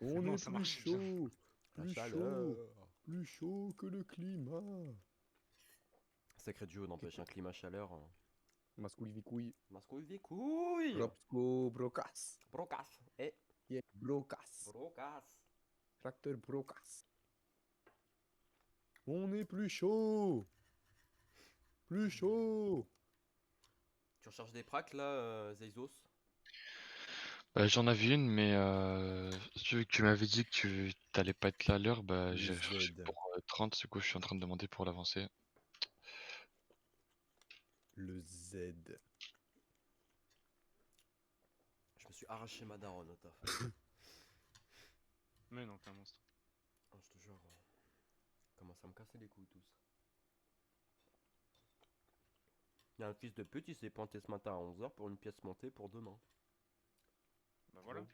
On Non, est ça plus marche bien. chaud, La plus chaleur. chaud, plus chaud que le climat. Sacré duo, n'empêche, un climat-chaleur. Mascouille, Mascouille des couilles. Robsco Brocas. Brocas. Eh, Yeah, Brocas. brocas. Tracteur Brocas. On est plus chaud, plus chaud. Tu recherches des pracs là, Zeizos? J'en avais une, mais vu que tu m'avais dit que tu t'allais pas être là à l'heure, Le j'ai cherché Z. pour 30, du coup je suis en train de demander pour l'avancer. Le Z. Je me suis arraché ma daronne au taf. Mais non, t'es un monstre. Ah, je te jure. Commence à me casser les couilles tous. Il y a un fils de pute, il s'est pointé ce matin à 11h pour une pièce montée pour demain. Bah voilà. Gros.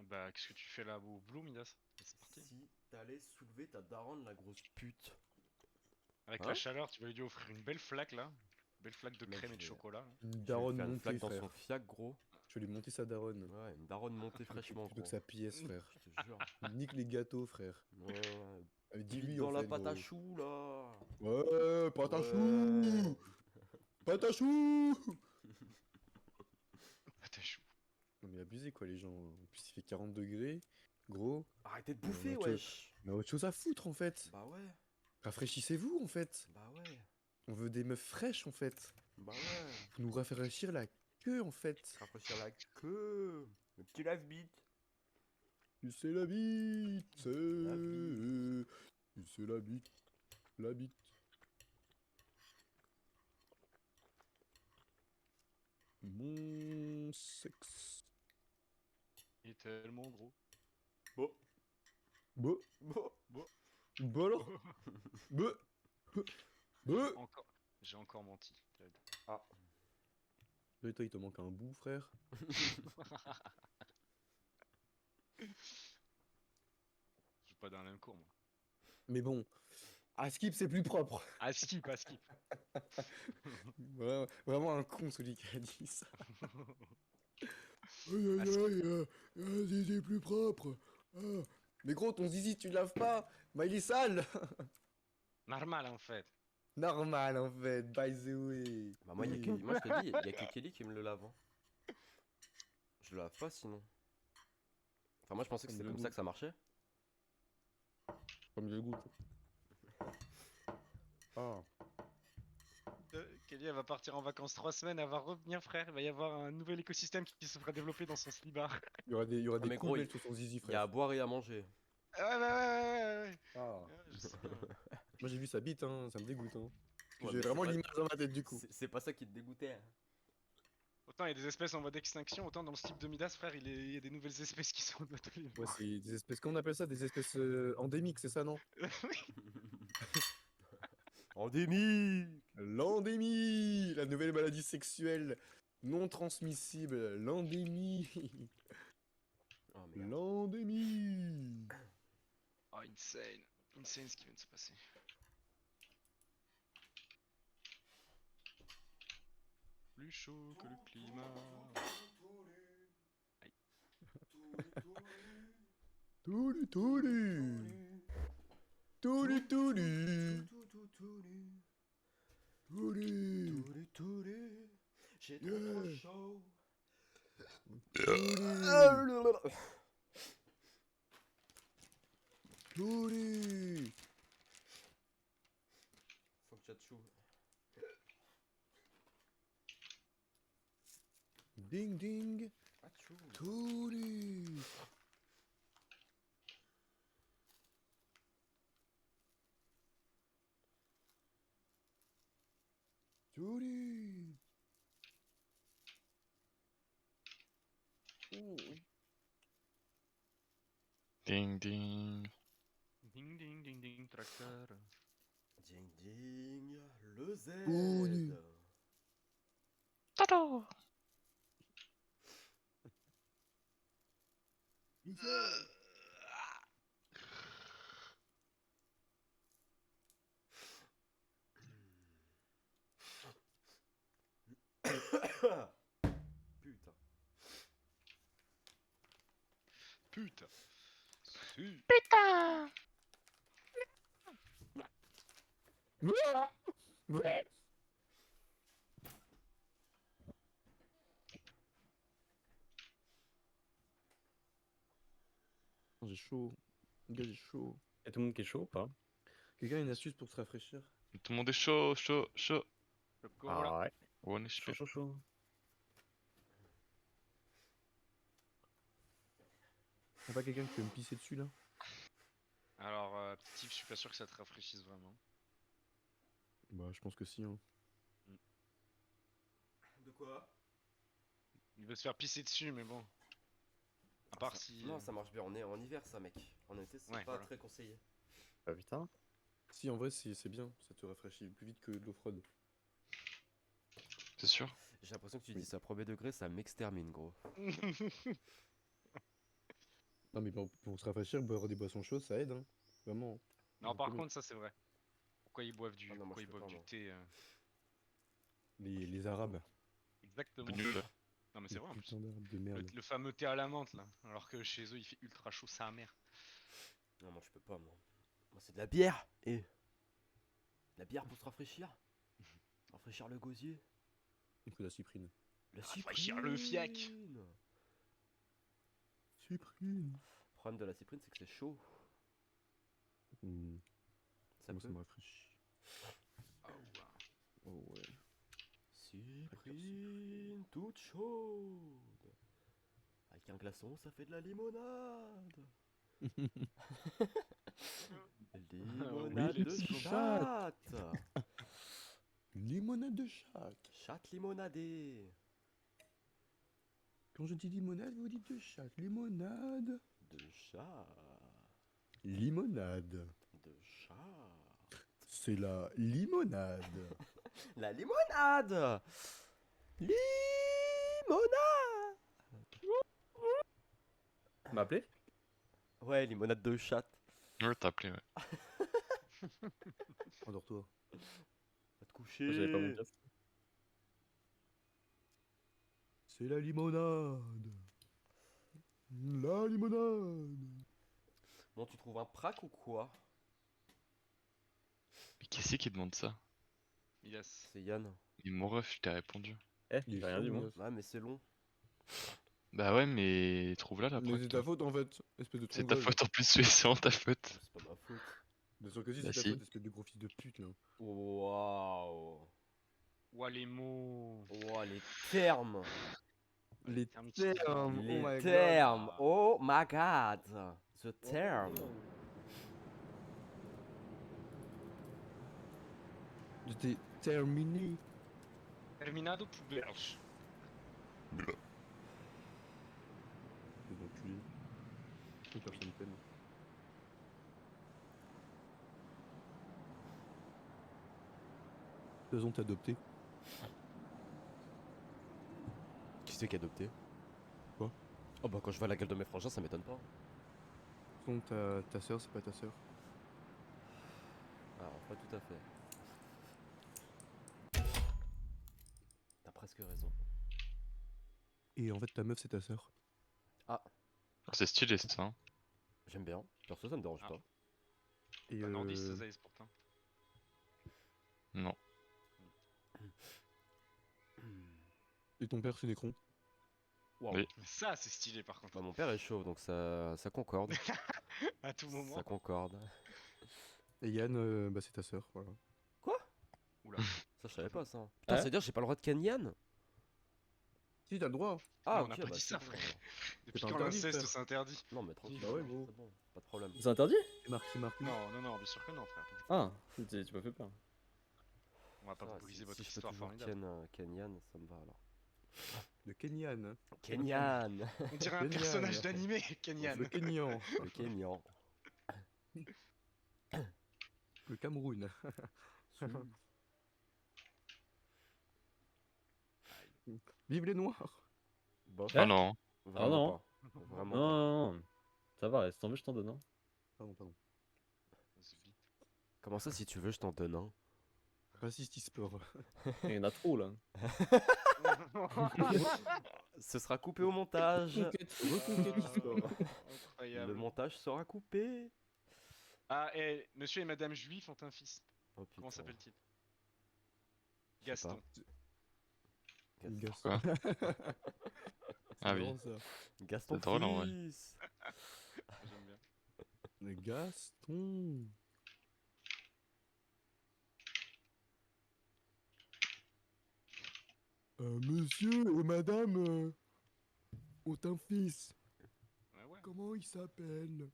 Bah qu'est-ce que tu fais là au Blue, Midas? C'est parti. Si t'allais soulever ta daronne, la grosse pute. Avec la Hein? chaleur, tu vas lui offrir une belle flaque là. Belle flaque de Mec, crème et de chocolat là. Une je vais lui daronne faire une montée, flaque dans son frère. fiac, gros. Je vais lui monter sa daronne. Ouais, une daronne montée fraîchement, Plutôt que gros. sa pièce, frère. Je te jure. Nique les gâteaux, frère. Ouais, ouais. Vite Dis-lui, en dans la fait, pâte à gros. choux, là. Ouais, Ouais. patachou! Patachou! Ah t'es chou. Non mais abusé quoi les gens. En plus il fait 40 degrés. Gros. Arrêtez de Mais bouffer, wesh. on a autre chose à foutre en fait. Bah ouais. Rafraîchissez-vous en fait. Bah ouais. On veut des meufs fraîches en fait. Bah ouais. Pour nous rafraîchir la queue en fait. Rafraîchir la queue. Le petit lave-bite. Tu sais la bite. La bite. Tu sais la bite. La bite. Mon sexe. Il est tellement gros. Bon. Bah. Bon. Bon. Bah alors. Bah. Bah. Encore. J'ai encore menti. Ted. Ah. Et toi il te manque un bout frère. Je suis pas dans la même cours moi. Mais bon. À skip c'est plus propre. Ah skip, ah skip. Vraiment un con celui qui a dit ça. Ah, skip. Zizi plus propre. Ah. Mais gros, ton zizi, tu le laves pas. Bah, il est sale. Normal en fait. Normal, en fait, by the way. Bah moi, moi je te dis, y a que Kelly qui me le lave. Hein. Je le lave pas sinon. Enfin moi je pensais que c'était comme ça que ça marchait. Comme le goût. Ah. Kelly elle va partir en vacances 3 semaines, elle va revenir frère, il va y avoir un nouvel écosystème qui se fera développer dans son slibard. Il y aura Ah des mais gros, poubelles sur son zizi, il y a à frère. boire et à manger. Ouais, ouais. Ah. Ouais, je sais bien. Moi, j'ai vu sa bite, hein. Ça me dégoûte, hein. Parce que Ouais, j'ai mais vraiment l'image dans ma tête, du coup. c'est pas ça qui te dégoûtait. Hein. Autant il y a des espèces en voie d'extinction, autant dans le type de Midas frère, il y a des nouvelles espèces qui sont de tous les Ouais, jours. c'est des espèces, comment on appelle ça? Des espèces endémiques, c'est ça, non? Endémique. L'endémie! La nouvelle maladie sexuelle non transmissible. L'endémie. Oh merde. L'endémie. Oh insane. Insane ce qui vient de se passer. Plus chaud que le climat. Aïe. Touli touli. Touli touli. Touli. J'ai Yeah. trop chaud. Touli. Touli. Faut que j'achou. Ding ding. Achou. Touli. Touli. Ding ding. Ding ding ding ding tracteur. Ding ding. Le Z. Touli. Tata. Putain. Putain. Si. J'ai chaud. Gars, j'ai chaud. Et tout le monde qui est chaud ou pas? Quelqu'un a une astuce pour se rafraîchir? Tout le monde est chaud, chaud, chaud. Chocolat. Ah ouais. On est chaud. Chaud, chaud, chaud. Y'a pas quelqu'un qui peut me pisser dessus là? Alors, petit tip, je suis pas sûr que ça te rafraîchisse vraiment. Bah, je pense que si. Hein. De quoi? Il veut se faire pisser dessus, mais bon. À part si. Non, ça marche bien. On est en hiver, ça, mec. En été, c'est Ouais, pas voilà. très conseillé. Bah putain. Si, en vrai, c'est bien. Ça te rafraîchit plus vite que de l'eau froide. C'est sûr. J'ai l'impression que tu dis ça premier degré, ça m'extermine, gros. Non, mais pour se rafraîchir, boire des boissons chaudes, ça aide. Hein. Vraiment. Non, par Beaucoup. contre, ça c'est vrai. Pourquoi ils boivent du, Ah non, moi, pourquoi je ils peux boivent pas, du moi. thé Les Arabes. Exactement. Nul. Non, mais c'est Les vrai en plus. putains d'Arabes de Le, merde. le fameux thé à la menthe là. Alors que chez eux, il fait ultra chaud, sa mère. Non, moi, je peux pas, moi. Moi, c'est de la bière. Et. La bière pour se rafraîchir. Rafraîchir le gosier. Il faut la cyprine. La Rafraîchir le fiac. cyprine. Cyprine. Le problème de la cyprine, c'est que c'est chaud. Ça Moi, ça peut. me rafraîchit. Ah, ouais. Oh ouais. Cyprine toute chaude. Avec un glaçon, ça fait de la limonade. Limonade Oui, de les chatte. Limonade de chatte. Chatte limonadée. Quand je dis limonade, vous dites de chatte. Limonade. De chat. Limonade. De chat. C'est la limonade. La limonade. Limonade. M'a appelé? Ouais, limonade de chatte. Ouais, t'as appelé, ouais. Endors-toi. Va te coucher. J'avais pas mon casque. C'est la limonade. La limonade. Bon, tu trouves un prac ou quoi? Mais qui c'est qui demande ça? Yes. C'est Yann. Mais mon ref, je t'ai répondu. Eh, Il est j'ai rien chaud, dit mon moi. ref. Ouais, mais c'est long. Bah ouais, mais trouve-la la Mais prac, c'est toi. ta faute en fait, espèce de C'est ta tronquage. faute en plus, c'est vraiment ta faute. C'est pas ma faute. Bien sûr que si, Bah c'est ta si. faute, espèce de gros fils de pute là. Waouh. Ouah, les mots. Oh, les termes. Les termes termes, Les oh my termes. God. Oh my god. The term. J'étais terminé. Terminado pour belge. Les enculés. Personne t'aime. Ils ont adopté. Qui c'est qui a adopté? Quoi? Oh bah quand je vois la gueule de mes frangins, ça m'étonne pas. Ton ta soeur, c'est pas ta soeur. Alors, pas tout à fait. T'as presque raison. Et en fait, ta meuf, c'est ta soeur. Ah, c'est stylé ça. Hein. J'aime bien. Perso, ça me dérange Ah. pas. Et Pas nordiste, Zaïs pourtant. Non. et ton père, c'est Nécron. Waouh. Oui. Mais ça, c'est stylé par contre. Bah, mon père est chauve, donc ça concorde. À tout moment. Ça concorde. Et Yann, bah c'est ta soeur, voilà. Oula. Ça, je savais pas ça. Putain, Ouais. c'est dire j'ai pas le droit de ken Yann? Si, t'as le droit. Ah, Non, on ok, n'a pas bah, dit c'est ça, bon, frère. alors. Depuis pas quand interdit, l'inceste frère. c'est interdit? Non, mais tranquille. Bah ouais, gros. C'est bon, pas de problème. C'est interdit? C'est marqué. Non, non, non, bien sûr que non, frère. Ah, tu m'as fait peur. On va pas Ça, vous briser si votre je peux histoire toujours formidable. ken Yann, ça me va alors. Le Kenyan. Hein. Ken Yann. On dirait un Kenyan. personnage d'animé, Kenyan. Le Kenyan. Le Kenyan. Le Cameroun. Vive les Noirs. Bof. Ah non. Vraiment non. pas. Vraiment Non, pas. non, non. Ça va, reste tombé, je t'en donne. Hein. Pardon. Comment ça, si tu veux, je t'en donne un? Raciste e-sport. Il y en a trop là. Ce sera coupé au montage. Reconquête e-sport. montage sera coupé. Ah, et monsieur et madame Juif ont un fils. Oh Comment putain. s'appelle-t-il? Je sais pas. Gaston. Gaston. Quoi? C'est Ah oui. marrant, ça. Gaston C'est drôle, en vrai. fils. J'aime bien. Mais Gaston. Monsieur et madame ont un fils. Ouais, ouais. Comment il s'appelle?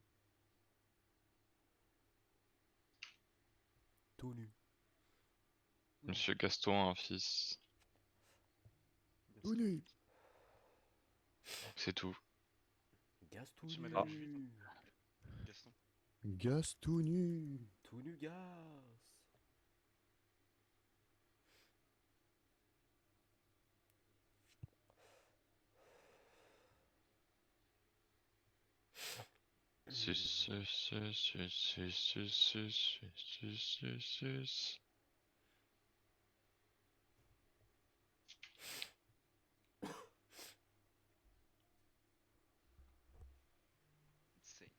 Tout nu. Monsieur Gaston a un fils. Tout nu. C'est tout. Gaston Monsieur, nu. madame Juif. Gaston. Gaston nu. Tout nu gas. Sus, sus, sus, sus, sus, sus, sus, sus, sus, sus. Insane.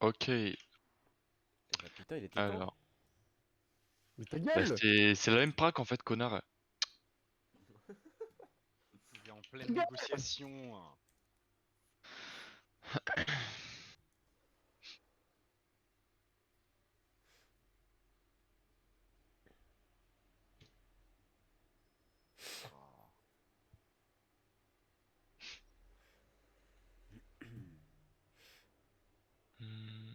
Ok, Eh bah putain, il était temps. alors. Mais ta Bah, gueule. c'est la même praque en fait, connard. Il est en pleine négociation. Hein. Oh. Hmm.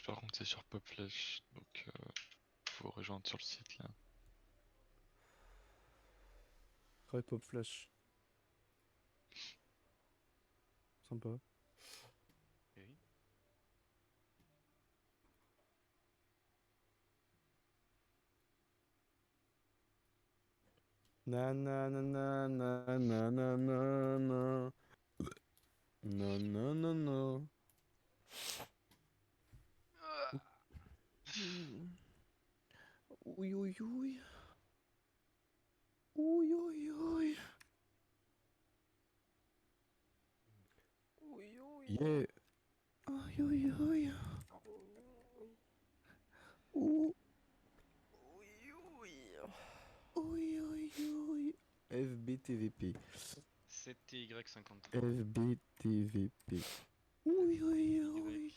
Par contre, c'est sur Popflash, donc faut rejoindre sur le site là. Red Pop Flash. Sympa. Oui. Na na na na na na na na na. Non non non non. Oui oui oui. Oui oui oui. Oui, oui. Yeah. Oui oui oui. Ouh. Oui, oui. Oui oui oui. FBTVP. 7TY53. FBTVP. Oui oui oui.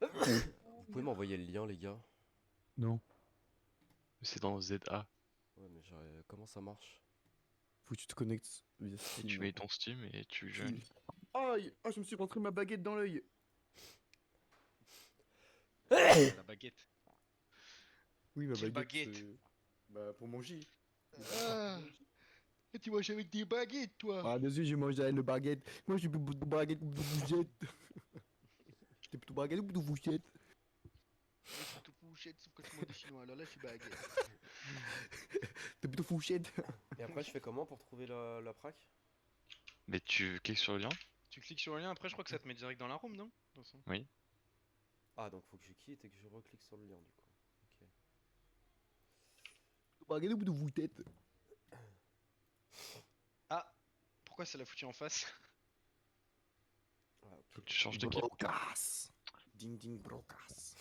Vous pouvez m'envoyer le lien, les gars? Non. C'est dans ZA. Ouais, mais comment ça marche? Faut que tu te connectes via Et Steam. tu mets ton Steam et tu Puis- joins. Aïe! Ah, je me suis rentré ma baguette dans l'œil! La baguette. Oui, ma Quelle baguette. baguette? Bah, pour manger. Ah, tu manges avec des baguettes, toi. Ah, bien sûr, j'ai mangé avec le baguette. Moi, je suis plutôt baguette ou plutôt fourchette. J'étais plutôt baguette ou plutôt fourchette. Je suis tout fouchette, sauf que tu manges des chinois. Alors là, je suis baguette. T'es plutôt fourchette. Et après, je fais comment pour trouver la praque? Mais tu cliques sur le lien? Tu cliques sur le lien, après, je crois que ça te met direct dans la room, non? De toute façon. Oui. Ah, donc faut que je quitte et que je reclique sur le lien, du coup. Ok. Plutôt baguette ou plutôt fourchette. Ah, pourquoi ça l'a foutu en face? Ah, ok. Faut que tu changes d'équipe. Brocas. Ding ding brocas.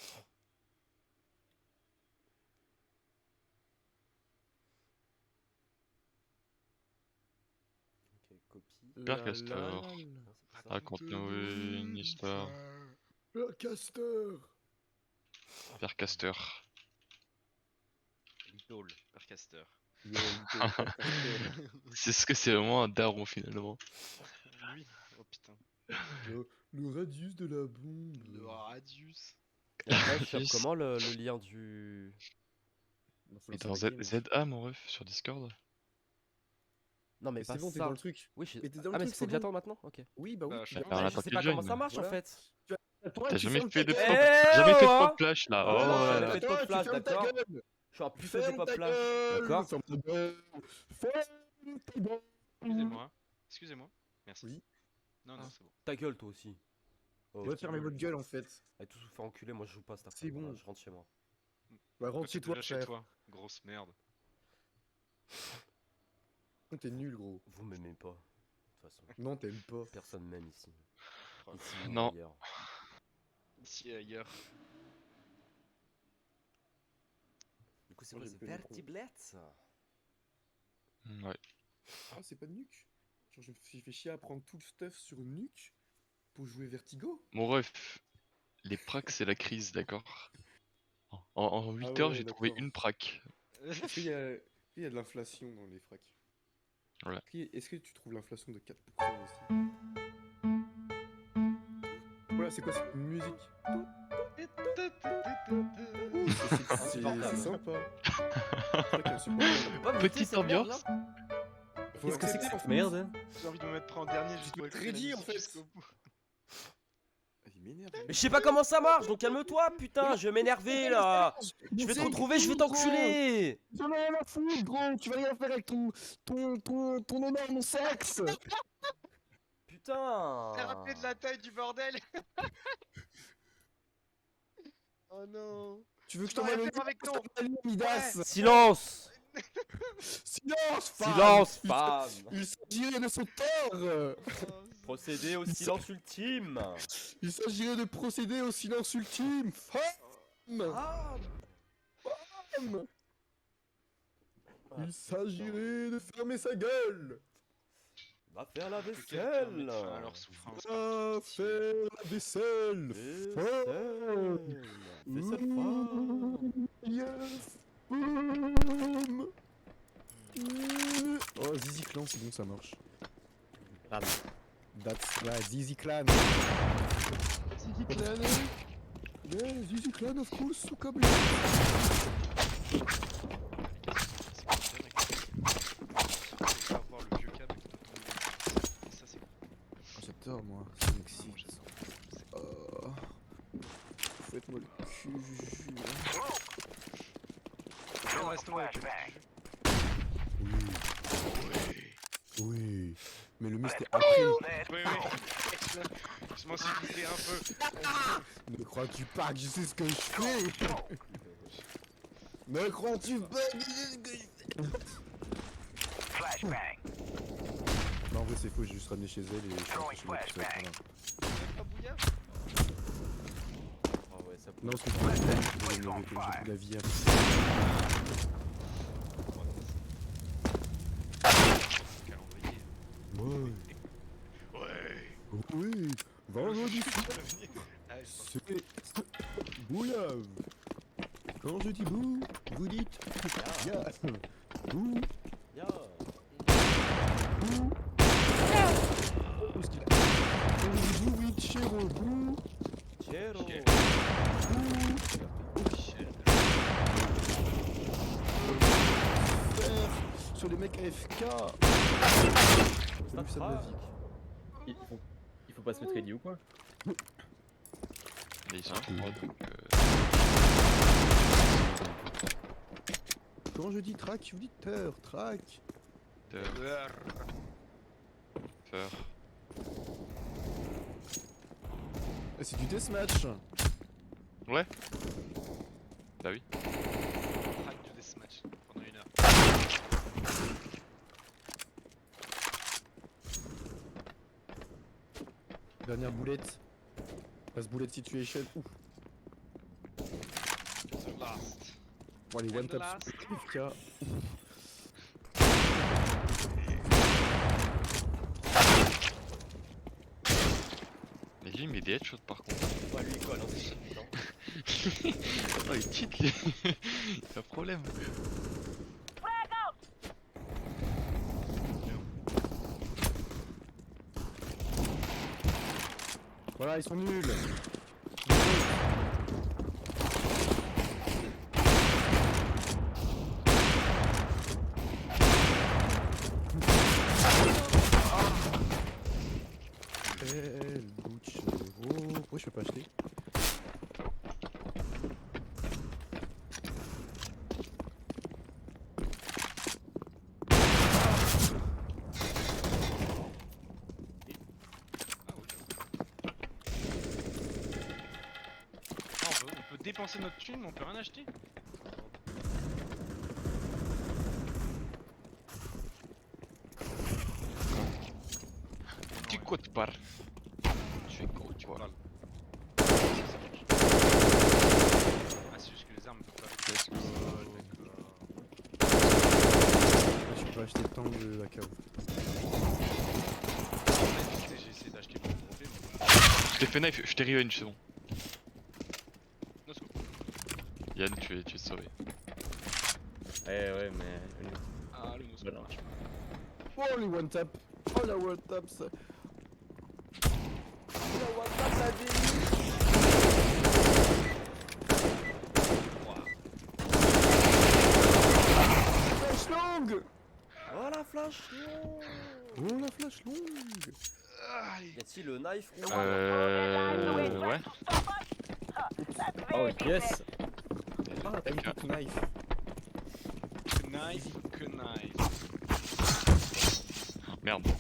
Ok, copie. Père Castor. Ah, c'est pour ça. Raconte-nous une histoire. Le casteur. Père Castor. Little, Percaster. C'est ce que c'est vraiment un daron finalement. Lui? Oh putain. Le radius de la bombe. Le radius. Ouais, je chope Yes. comment le lien du. Bah, faut Et lancer dans la game. ZA, mon ref, sur Discord. Non, mais Mais pas c'est bon, t'es ça. dans le truc. Oui, Mais t'es dans le ah, mais truc, faut c'est que bon. j'attende maintenant? Ok. Oui, bah oui. Bah, tu chacun viens. faire Mais un je sais papier pas comment join. ça marche en Voilà. fait. Toi, T'as tu jamais fermes fait ta de gueule. pop, Eh, jamais fait de oh, pop hein. flash là. Ouais, non, Oh, j'ai ouais. jamais fait de Toi, pop tu flash, fermes ta d'accord? gueule. Je suis un puceau des Ferme pop ta flash. gueule. D'accord? Ferme ta gueule. Ferme ta gueule. Excusez-moi. Excusez-moi. Merci. Oui. Non, non, Ah. c'est bon. Ta gueule, toi aussi. Oh, Va fermer votre gueule en fait. allez, tous vous faire enculer, moi je joue pas cet C'est après-midi, bon. je rentre chez moi. Bah Toi, rentre t'es chez toi, déjà chez frère. toi. Grosse merde. T'es nul, gros. Vous m'aimez pas, de toute façon. Non, t'aimes pas. Personne m'aime ici. Oh, Ici ou Non. ailleurs. Ici et ailleurs. Du coup, c'est Moi, quoi, j'aime c'est que les pros. Vertiblets? Ouais. Ah, c'est pas Nuke. Genre, je me suis fait chier à prendre tout le stuff sur Nuke pour jouer Vertigo. Mon ref, les pracs, c'est la crise, d'accord? En 8 Ah heures, ouais, j'ai trouvé d'accord. une prac. Est-ce qu'il y a de l'inflation dans les fracs? Ouais. Est-ce que tu trouves l'inflation de 4% aussi? Voilà, c'est quoi cette musique? C'est sympa. C'est vrai qu'il y a un support. Petite ambiance. Qu'est-ce que c'est que cette merde? Hein? J'ai envie de me mettre prêt en dernier juste pour te écouter la crédit, en musique fait. jusqu'au bout. Il m'énerve. Mais je sais pas comment ça marche, donc calme-toi, putain, je vais m'énerver là. Je vais te retrouver, je vais t'enculer. J'en ai rien à foutre, gros. Tu vas rien faire avec ton énorme sexe. Putain. T'es rappelé de la taille du bordel. Oh non. Tu veux que je Tu vas rien t'envoie le faire avec ton... Midas? Silence. Silence, femme. Silence, femme. Il s'agirait de son tort. Procédez au silence ultime. Il s'agirait de procéder au silence ultime. Femme. Ah. Femme. Il s'agirait de fermer sa gueule. Va faire la Que quelqu'un mette vaisselle. fin à leur souffrance. Va faire la vaisselle. Vaisselle. Vaisselle femme. Yes. Femme. Oh, Zizi Clan, c'est bon, ça marche. That's right, Zizi Clan. Zizi Clan. Yeah, Zizi Clan, of course, sous câble. J'adore, moi, ça m'excite. Faites-moi le cul, je jure. Reste-moi avec le Oui, mais le mieux c'était après. Oui, oui. Je m'en suis douté un peu. Ne crois-tu pas que je sais ce que je fais? Ne crois-tu pas que je sais ce que je fais? Non, en vrai, c'est faux, j'ai juste ramené chez elle et je suis rentré chez moi tout seul, voilà. Pas bouillard. Ah ouais, ça Non, parce que j'ai plus la vie après. Calendrier. Ouais. Ouais. Oui, vendredi soir, Ah, je pense- c'est bouillave. Quand je dis bou, vous dites ya. Bou, Ya. bou. Où est-ce qu'il a? Quand je dis bou, vous dites chéro, bou, Chero. bou. Faire sur les mecs AFK. J'ai vu ça de ma vie. Il faut pas se mettre ready ou quoi? Mais ils sont trop donc. Quand je dis track, vous dites teur, track. Faire. Ah, c'est du deathmatch. Ouais. Bah oui. Track du deathmatch pendant 1 heure. Dernière boulette. Passe boulette situation. Ouf. The last. Bon, allez, And one the tap last. sur FK. Mais lui, il met des headshots par contre. Ouais, lui il colle, hein, c'est chiant. Oh, il cheat lui. Il a un problème. Voilà, ils sont nuls. dépenser notre thune, mais on peut rien acheter. Tu quoi tu parles? Tu fais quoi tu parles? Ah, c'est juste que les armes peuvent pas. Let's go. Je peux acheter tant de la cave. J'ai essayé d'acheter pour le profil, mais Je t'ai fait knife, je t'ai revenge, c'est bon. no scope. Yann, tu es sauvé. Ouais, mais. Ah, le no scope. Bah non. marche pas. Only one tap. Oh la one tap ça. La one tap la vie. Flash longue. Oh la flash longue. Oh la flash longue. Ah, allez. Y a-t-il le knife rouge Ouais. Oh yes! Ah, t'as vu ton knife. Que knife, que knife. Merde. Je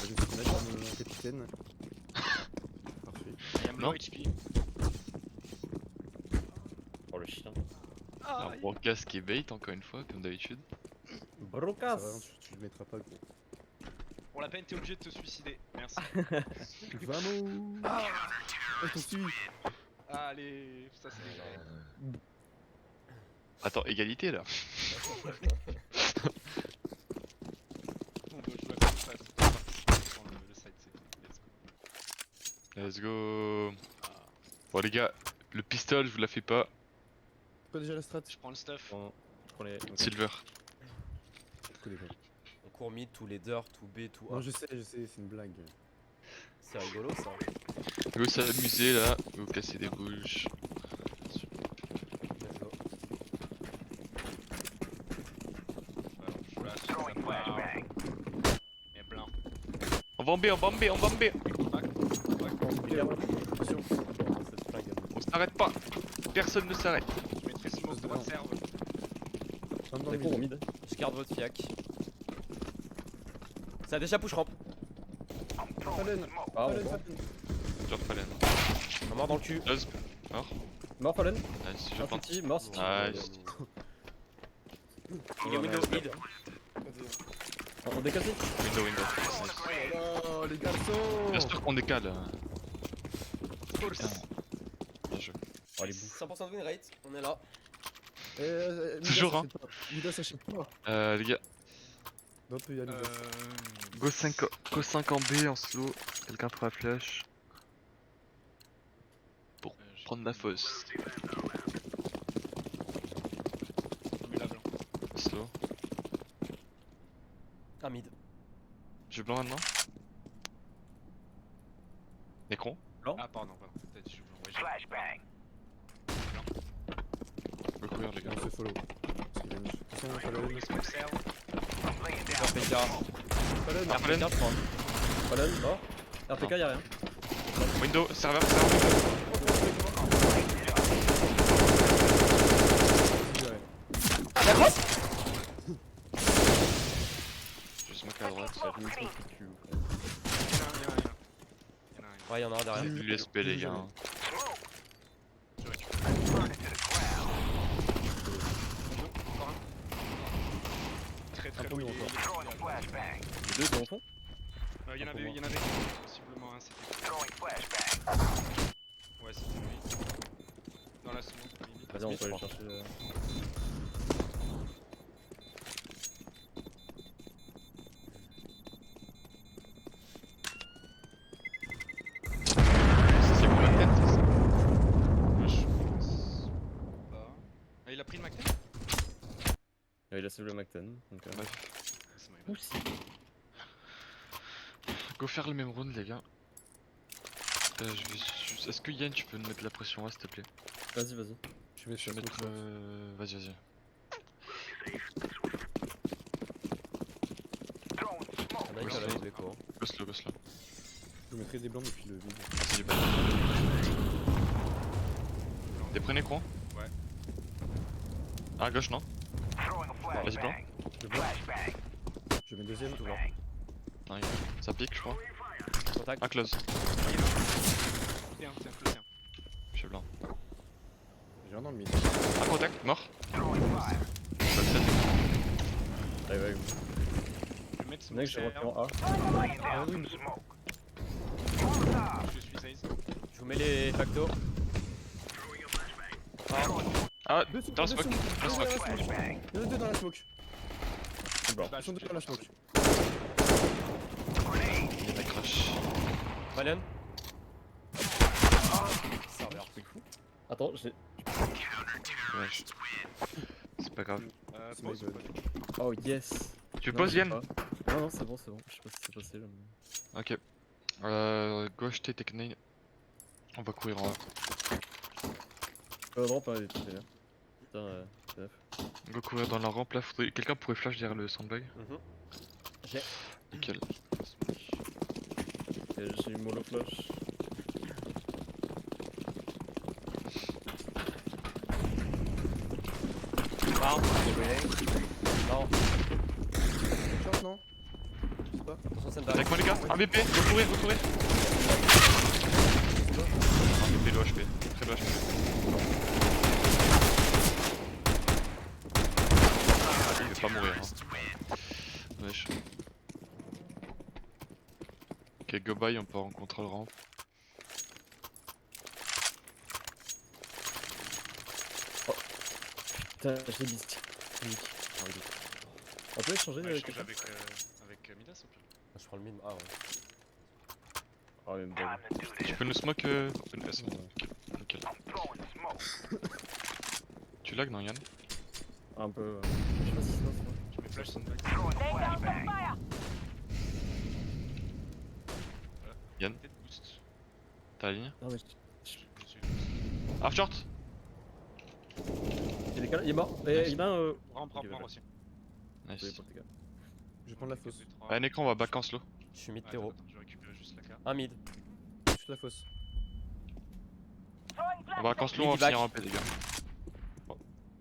vais se mettre en capitaine. Parfait. I am Non. low HP. Oh le chien. Ah, Un broadcast qui est bait encore une fois, comme d'habitude. Ça Brocas! va, tu le mettras pas gros. pour la peine, t'es obligé de te suicider. Merci. Vamos. Ah, ils t'ont suivi. Ah, allez, ça c'est déjà. Attends, égalité là. On doit jouer à ça. Prendre le side, c'est tout. Let's go. Let's go. Bon les gars, le pistol je vous la fais pas. C'est quoi déjà la strat? Je prends le stuff. Je prends les. Silver. Je connais pas. On court mid, tout leader, tout B, tout Non, A. je sais, c'est une blague. C'est rigolo ça. Go s'amuser là, go casser des bouches. Let's go. Alors, je flash. Mais blanc. On va en B, on va en B, on va en B. Attention. Cette flingue. On s'arrête pas. Personne ne s'arrête. Je mettrai smoke droit de serve. Dans On le est court au mid. mid. Je garde votre fiac. Ça a déjà push ramp. Fallen. Ah, Fallen, on Fallen. Genre Fallen. Un mort dans le cul. Buzz. Mort. Mort Fallen. Nice, je Un plante. city, mort city. Nice. Il est window mid. On décale. Window, window. Nice. Oh les garçons. Bien sûr qu'on décale. Force. Bien joué. Oh les bouffes. 100% de win rate, on est là. Toujours, hein. Midas achète pas. Les gars, Non, peut y aller. go 5 en B en slow. Quelqu'un fera flash. Pour prendre la fosse. Mais là, blanc. Slow. Un mid. Je blanc maintenant. Necron. Ah, pardon. Peut-être je suis blanc. Ouais, j'ai- Go courir les gars. On se follow. Attention, Fallen. Smoke serve. RPK. Fallen. Fallen. RPK, je prends. Fallen, mort. RPK, y'a rien. Window, serveur, window. La grosse. Je smoke à droite. Il y en a un, il y en a un. Il y en a un. Ouais, y'en a un derrière. L'USP les gars. Je récupère. Encore un. Très très Un peu low. loin encore. Les deux sont au fond. Il y en avait eu, possiblement un, c'était. Ouais, c'était lui. Dans la smoke, limite. Vas-y, on Smith, peut aller je crois. chercher. C'est pour la tête. Ouais, je pense pas. Ah, il a pris le McTen? Il a sauvé le McTen. Donc, Ouais. C'est my bad. Oussi. Go faire le même round les gars. Est-ce que Yann tu peux me mettre la pression là s'il te plaît? Vas-y, vas-y. Je vais Je vais mettre. Vas-y, vas-y. On a une qui a la double écho. Go slow, go slow. Je vous mettrai des blancs depuis le vide. Vas-y, bah. T'es prêt Necron? Ouais. Ah, à gauche non? Vas-y, blanc. Je bloque. Je mets deuxième. Toujours. Non, ça pique je crois. Contact. Ah, close. Tiens, tiens, tiens. Y'a un dans le mid. Un contact, mort. Allez, ouais. Je vais mettre Mec, j'ai smoke repris en A. Ah oui, mais... Je suis size. Je vous mets les factos. Ah, Deux dans le deux smoke. Dans le smoke. Il y en a deux dans la smoke. Bon. Ils sont deux dans la smoke. Il y a crash. Valen. Serveur. Attends, j'ai. Ouais. C'est pas grave. C'est Pause my ou bad. pas Oh yes. Tu Non, poses j'ai Yann? pas. Non, non, c'est bon, c'est bon. Je sais pas si c'est passé là. Mais... Ok. Go acheter Tech9. On va courir en A. Drop, hein, il est tout là. Putain, TF. Go courir dans la rampe là. Quelqu'un pourrait flash derrière le sandbag. J'ai. Nickel. J'ai eu mollo flash. Barbe. Non. Short, non? Je sais pas. Attention, c'est une Avec moi les gars, un BP, go courir, go courir. Un BP low HP, très low HP. Il va pas mourir hein. Wesh. Ok, go by, on part en contrôle rampe. Putain, j'ai beast. On peut échanger Ouais, avec échange quelqu'un avec Midas au pire. Je prends le mid. Ah ouais. Ah, même pas. Tu peux nous smoke c'est bon. Ok, nickel. Tu lag non Yann? Un peu. Je sais pas si c'est ça. Je mets flash sandbag. Yann, Peut-être boost. t'as la ligne? Non, mais Je suis boost. Half short! il est il est mort. Et il a un. Rampe, rampe, Ok, mort bah, aussi. Nice. pour tes gars. Je vais prendre la fosse. Un écran, on va back en slow. Je suis mid Ouais, terreau. attends, je vais récupérer juste la carte. Un mid. Juste la fosse. On va back en slow, on Midi va finir back. en paix les gars.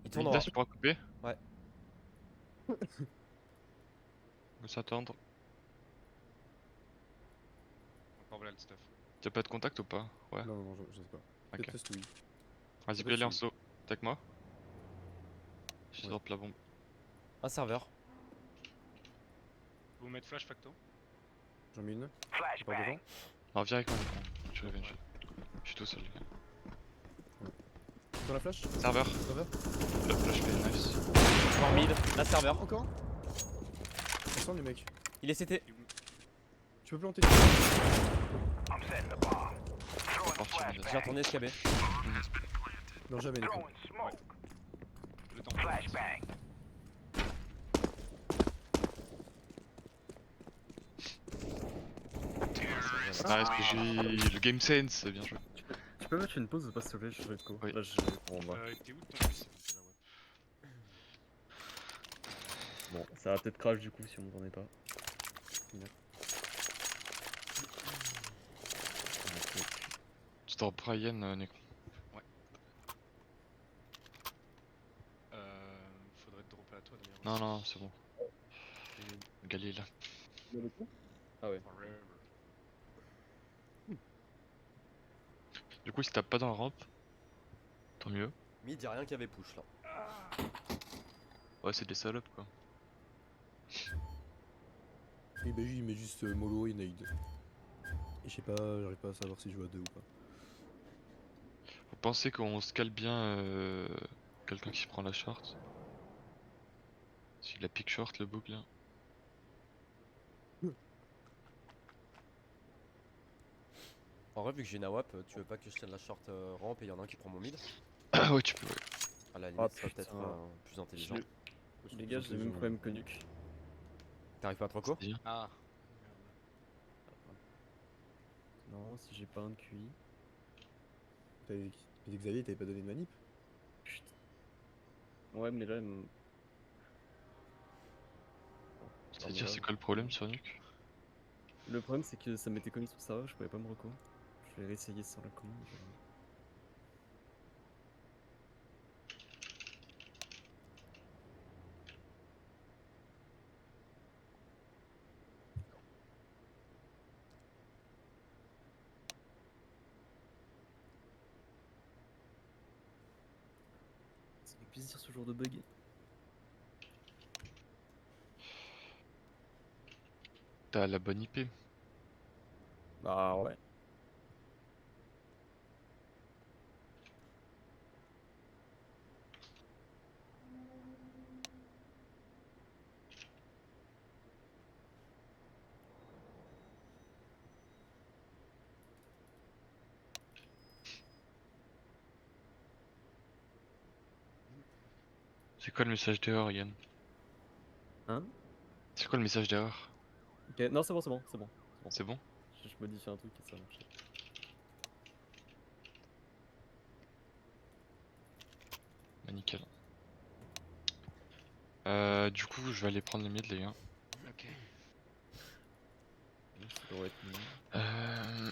Il tourne en Midas, tu pourras couper? Ouais. On va s'attendre. Encore voilà le stuff. T'as pas de contact ou pas? Ouais. Non, non, je sais pas. Ok. Peut-être test oui. Vas-y, Pas peux y aller en dessus. slow. T'es avec moi? Je Ouais. drop la bombe. Un serveur. Vous mettre flash facto. J'en mets une. Je pars devant. Non, viens avec moi, l'écran. Je reviens. Je suis tout seul, les gars. Dans la flash. Serveur. Serveur. Le flash fait nice. Encore mid. La serveur. Encore. Ensemble les mecs. Il est CT. Tu peux planter. On va partir, Midas. J'ai retourné SKB. Non, jamais les coups. Le temps. Nice, PJ. Le game sense, bien joué. Tu peux mettre une pause ou pas s'il te plaît? Je vais être co. Oui. Là, je prends en bas. T'es où de ton fils? Bon, ça va peut-être crash du coup si on m'entendait pas. Tu t'en Brian, Neko. Faudrait te dropper à toi d'ailleurs. Non, non, c'est bon. Le Galil est là. Ah ouais. Forever. Du coup, si t'as pas dans la rampe, tant mieux. Mid, y'a rien qui avait push là. Ouais, c'est des salopes quoi. Oui, bah il met juste mollo et nade. Et je sais pas, j'arrive pas à savoir si je joue à deux ou pas. Faut penser qu'on se cale bien quelqu'un qui prend la short. S'il a pick short le boucle là. En vrai, vu que j'ai une AWP, tu veux pas que je tienne la short rampe et y'en a un qui prend mon mid? Ah ouais, tu peux, ouais. À la limite, Ah, ça serait peut-être putain. plus intelligent. Les gars, j'ai le même problème que Nuke. T'arrives pas à trop quoi? C'est-à-dire Ah. Non, si j'ai pas un de QI. Mais Xavier, t'avais pas donné de manip? Putain. Ouais, mais là, C'est-à-dire, c'est quoi le problème sur Nuke? le problème c'est que ça m'était connu sur ça, je pouvais pas me reco. Je vais réessayer sans la commande. plaisir ce genre de bug. T'as la bonne IP. Bah ouais. C'est quoi le message d'erreur, Yann? Hein? C'est quoi le message d'erreur? Ok, non c'est bon, c'est bon, c'est bon. C'est bon? Je modifie un truc et ça marche. Bah nickel. Du coup, je vais aller prendre les mid, les gars. Ok. Ça devrait être mieux.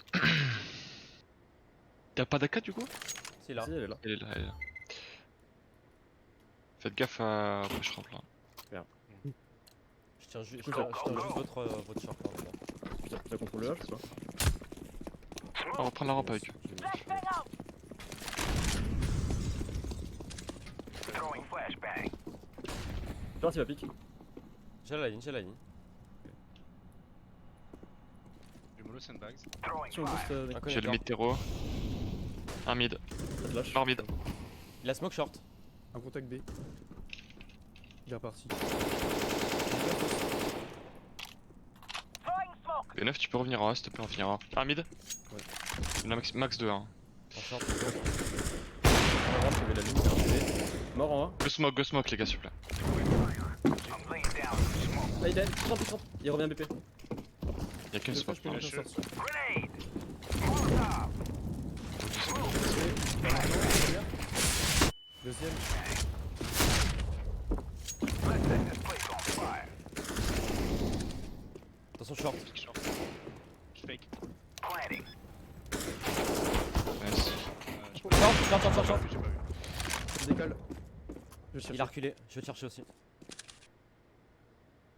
T'as pas d'AK du coup? Si, là. Si, elle est là. Elle est là, elle est là. Faites gaffe à push ramp là. Je tiens juste Go, go, votre short là. T'as contrôlé là, je sais pas. On va prendre la rampe avec eux. Genre il va pique. J'ai la ligne, j'ai la ligne. J'ai mollo sandbags. Si on boost Un J'ai le connecteur. mid terreau. Un mid. ça flash. Par mid. Il a smoke short. Un contact B. Il est reparti. B9, tu peux revenir en A s'il te plaît, on finira. Un mid. Ouais. Il y en a max 2 hein. En short. On va trouver la ligne, c'est un PV. Mort en A. Go smoke les gars s'il vous plaît. Là il est, 30. Il revient BP. Y'a qu'une smoke. Je peux hein. bien sortir. Deuxième. Attention short. Short. Je fake. Nice. Je Short. j'ai pas vu. Je décale. Je cherche. Il a reculé. Je vais le chercher aussi.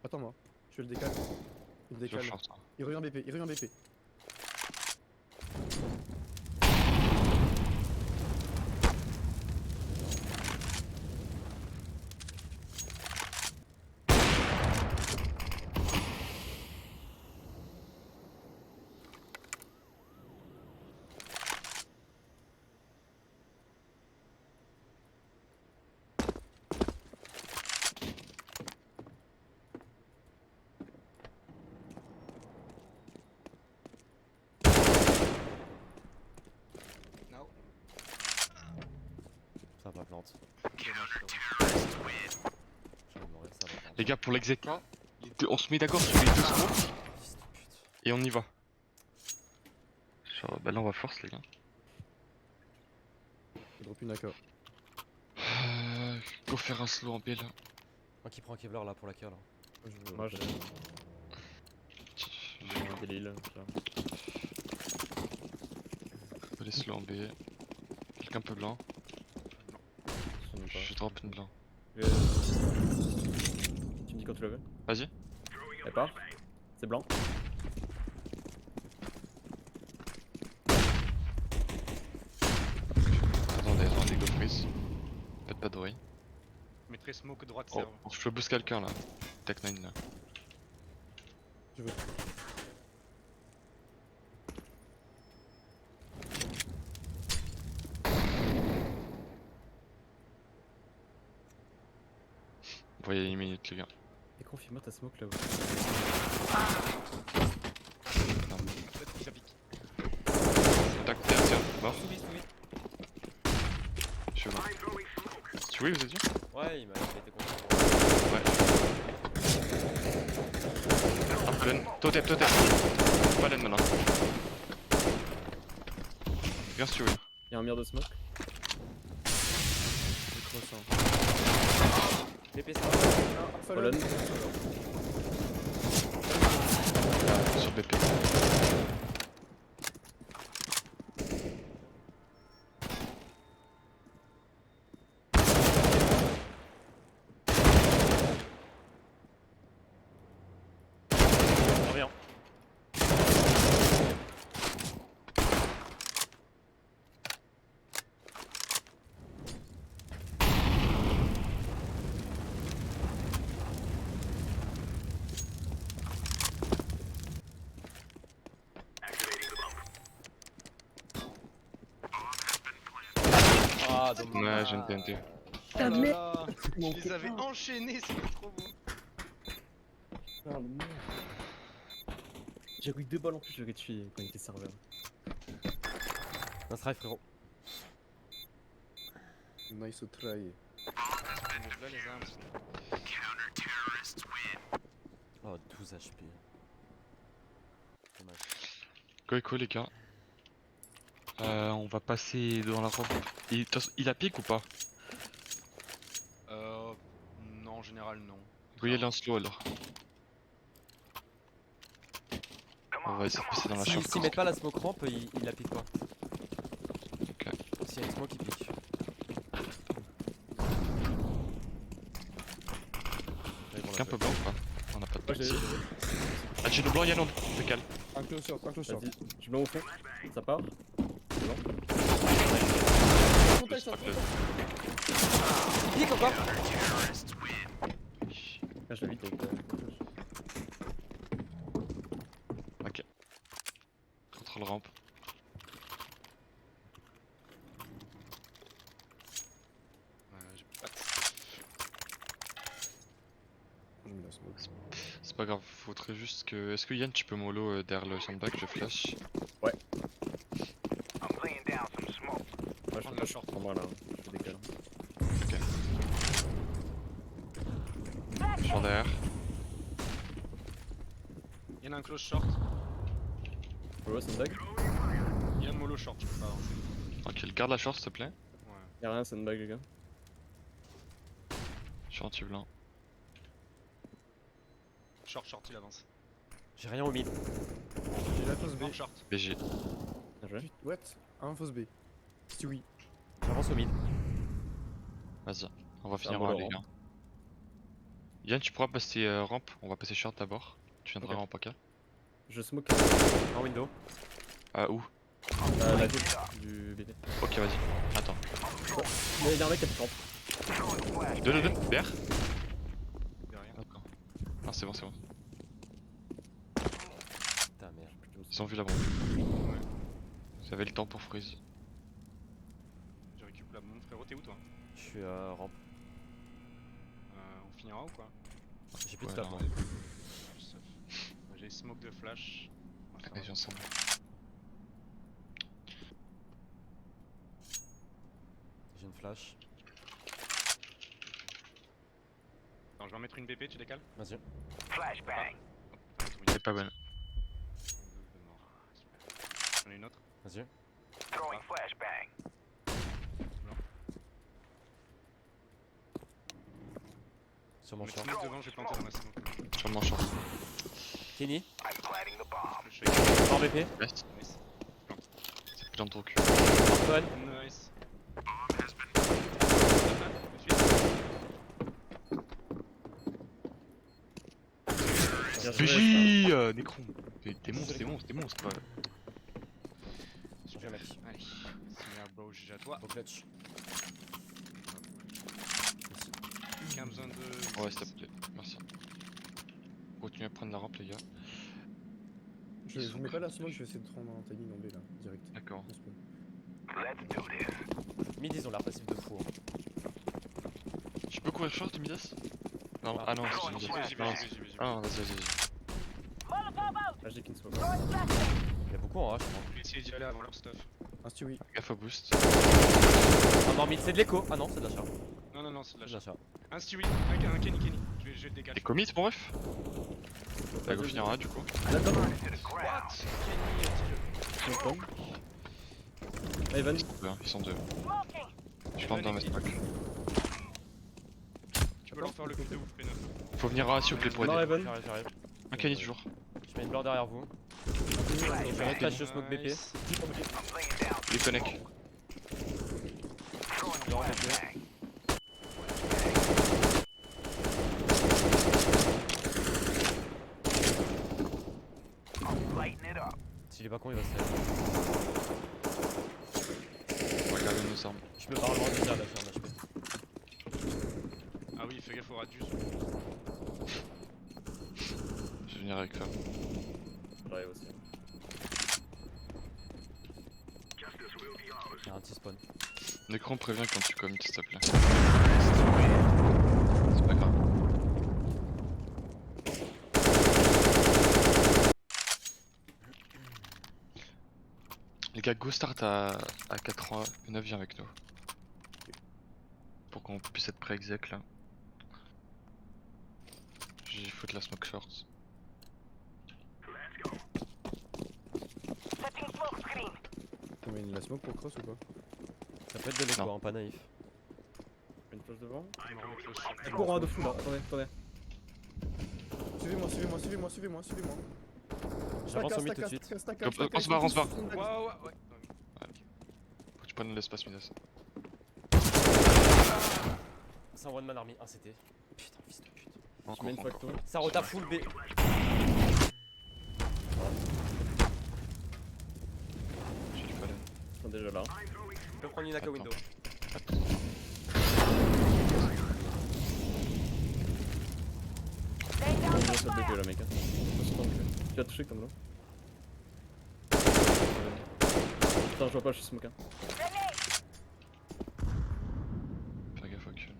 Attends-moi. Je le décale. Il Je décale. short. Il revient BP. Il revient BP. No. Ça va plante. Dommage, J'en ai mourir, ça va plante. Les gars pour l'exécution, on se met d'accord sur les deux smokes Fils de pute. et on y va. Genre, bah là on va force les gars. Il drop une AK. Go faire un slow en B là. Un qui prend un Kevlar là pour la cœur là. Moi j'ai un délile. Go les slow en B. Quelqu'un peut blanc. Je drop une blanc. Tu me dis quand tu la veux. Vas-y. Elle part. C'est blanc. Attendez, go freeze. Faites pas de bruit. Je mettrai smoke droite Oh, serve. je peux boost quelqu'un là. Tech 9 là. Je veux. Vous voyez une minute les gars. Et confirme-moi ta smoke là-haut. Peut-être que ça pique. Contact, tiens, mort. Sous vite. Je suis là. Tu vois, vous êtes sûr? Ouais, il a été content. Ouais. Palen. Totem. Palen maintenant. Regarde si tu veux. Y'a un mur de smoke. Je crosse un. TP ça. Pollen. Sur BP. Rien. Ah, Ouais, j'ai une TNT. Oh là là, je les avais enchaînés, c'était trop beau. Putain, le merde. J'ai eu 2 balles en plus, j'aurais tué quand il était serveur. Nice try, frérot. Nice try. Donc là, les armes sont... Oh, 12 HP. Dommage. Go les gars. On va passer dans la robe. Il a pique ou pas? Non, en général, non. Go y aller en slow alors. On va essayer de passer dans la short. S'ils mettent pas la smoke ramp, il la pique pas. Ok. S'il y a une smoke, il pique. Quelqu'un peut blanc ou pas? On a pas de Moi j'ai. petit. Ah, j'ai le blanc, Yann, te calme. Un close short, un close short. Vas-y, je blanc au fond. Ça part. Blanc. Contact short, Pas de- Pique encore. Ah, je l'ai vite avec Ok. Contrôle rampe. J'ai pas de... J'ai mis la smoke. C'est pas grave, faudrait juste que. Est-ce que Yann, tu peux mollo derrière le sandbag, je flash? Moi je Prendre fais la short. pour moi là, je décale. Je suis derrière. Il y en a un close short. Follow sandbag. Il y a un mollo short, je peux pas avancer. Ok, garde la short s'il te plaît. Ouais. Y'a rien sandbag les gars. Je suis anti-blanc. Short, il avance. J'ai rien au mid. J'ai la fausse B. En short. BG. Bien joué. Putain, what? Un fausse B. Stewie. J'avance au mid. Vas-y, on va C'est finir un là bon les gars. Yann, tu pourras passer rampe, on va passer short d'abord. Tu viendras Ok. en PK. Je smoke En window. Où? la ville du BT. Ok, vas-y. Attends. Mais y'a un mec qui a plus rampe. 2, BR? Derrière. D'accord. Non, c'est bon, c'est bon. Putain, merde. Ils ont vu la bombe. Ouais. Vous avez le temps pour freeze. Je récupère la bombe, frérot, t'es où toi? Je suis ramp. On finira ou quoi? J'ai plus de Ouais, stop. non. moi. J'ai smoke de flash. On va faire Allez, ensemble. J'ai une flash. Attends, je vais en mettre une BP, tu décales? Vas-y. C'est pas bonne. J'en ai une autre. Vas-y. Sur On mon met short. smoke devant, je vais planter dans la smoke. Sûrement short. Kenny. Le shake. Hors BP. Nice. Nice. C'est plein de ton cul. Antoine. Nice. Bien joué, BG Necron. T'es monstre quoi. Super, mec. Allez. Signer bro, GG à toi. Au clutch. 15 besoin de. Ouais, s'il te plaît. Merci. Continuez à prendre la rampe, les gars. Je mets pas la smoke, je vais essayer de prendre un timing en B là, direct. D'accord. On se peut. Mid, ils ont l'air passif de fou. Hein. Tu peux courir short, Midas? Non, Ah. ah non, Non, c'est non, Midas. j'y vais, Non, j'y vais, j'y vais. ah non, vas-y. Ah, j'ai qu'une smoke. Il y a beaucoup en H, je crois. Je vais essayer d'y aller avant leur stuff. Un Stewie. Gaffe au boost. Ah non, mid, c'est de l'écho. Ah non, c'est de l'achat. Non, c'est de C'est de la l'achat. Un Stewie, un Kenny. Je vais le décaler. T'es commit, mon ref? La go finira du coup. What? Kenny, Smoke bomb. Evan. Ils sont deux. Je plante dans mes stacks. tu peux leur faire le coup de ouf, P9. Faut venir à s'il vous plaît pour Non, aider. Evan. J'arrive. Un Kenny toujours. Je mets une blanc derrière vous. Je vais mettre flash de smoke BP. Nice. Il connect. Blanc BP. S'il est pas con, il va se faire. Regardez nos armes. Je me parle loin déjà là, je suis en HP. Ah oui, fais gaffe au radius. Je vais venir avec ça. J'arrive aussi. Il y a un petit spawn. L'écran prévient quand tu commits, s'il te plaît. C'est pas grave. Les gars, go start à 4-3, Una vient avec nous. Pour qu'on puisse être pré-exec là. J'ai foutu la smoke short. Tu mets une la smoke pour cross ou pas? Ça peut être de l'écho, Non. hein, pas naïf. Une flash devant. Je me remets close. Il court un de fou là, attendez. Suivez-moi, suivez-moi. J'avance au mid tout de suite. On se barre. Ouais. Faut que tu prennes l'espace Midas. C'est un one man army. Ah, c'était. Putain, fils de pute. Je mets une facto. Ça retape full B. J'ai du fallen. Ils sont déjà là. Je peux prendre une AK Attends. window. On va sur le BQ là, mec. Tu as touché comme là. Putain, je vois pas, je suis smoke. Hein. Fais gaffe au kill.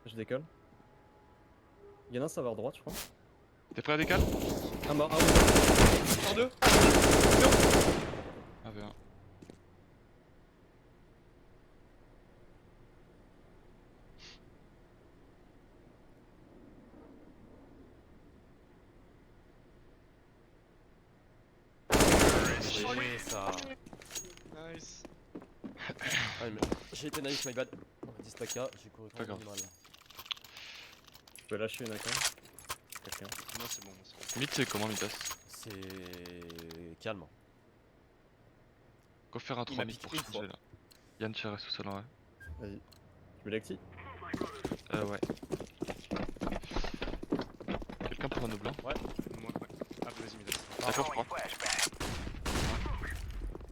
Je décolle. Il y en a un, ça va à droite, je crois. T'es prêt à décal? Un mort, oui. En deux. AV1. Oui, ça. Nice. Ah, mais j'ai été naïf, my bad. 10 AK, j'ai couru Pas trop grave. Je mal. peux lâcher une AK. Quelqu'un. Moi c'est bon. Mid, c'est comment Midas? C'est calme. Go faire un Il 3 m'a mid piqué pour une fois. changer là. Yann tu restes tout seul en vrai. Vas-y. Je mets l'acti. Ouais. Quelqu'un pour un blanc? Moi, ouais. Ah, vas-y, Midas. D'accord, je crois.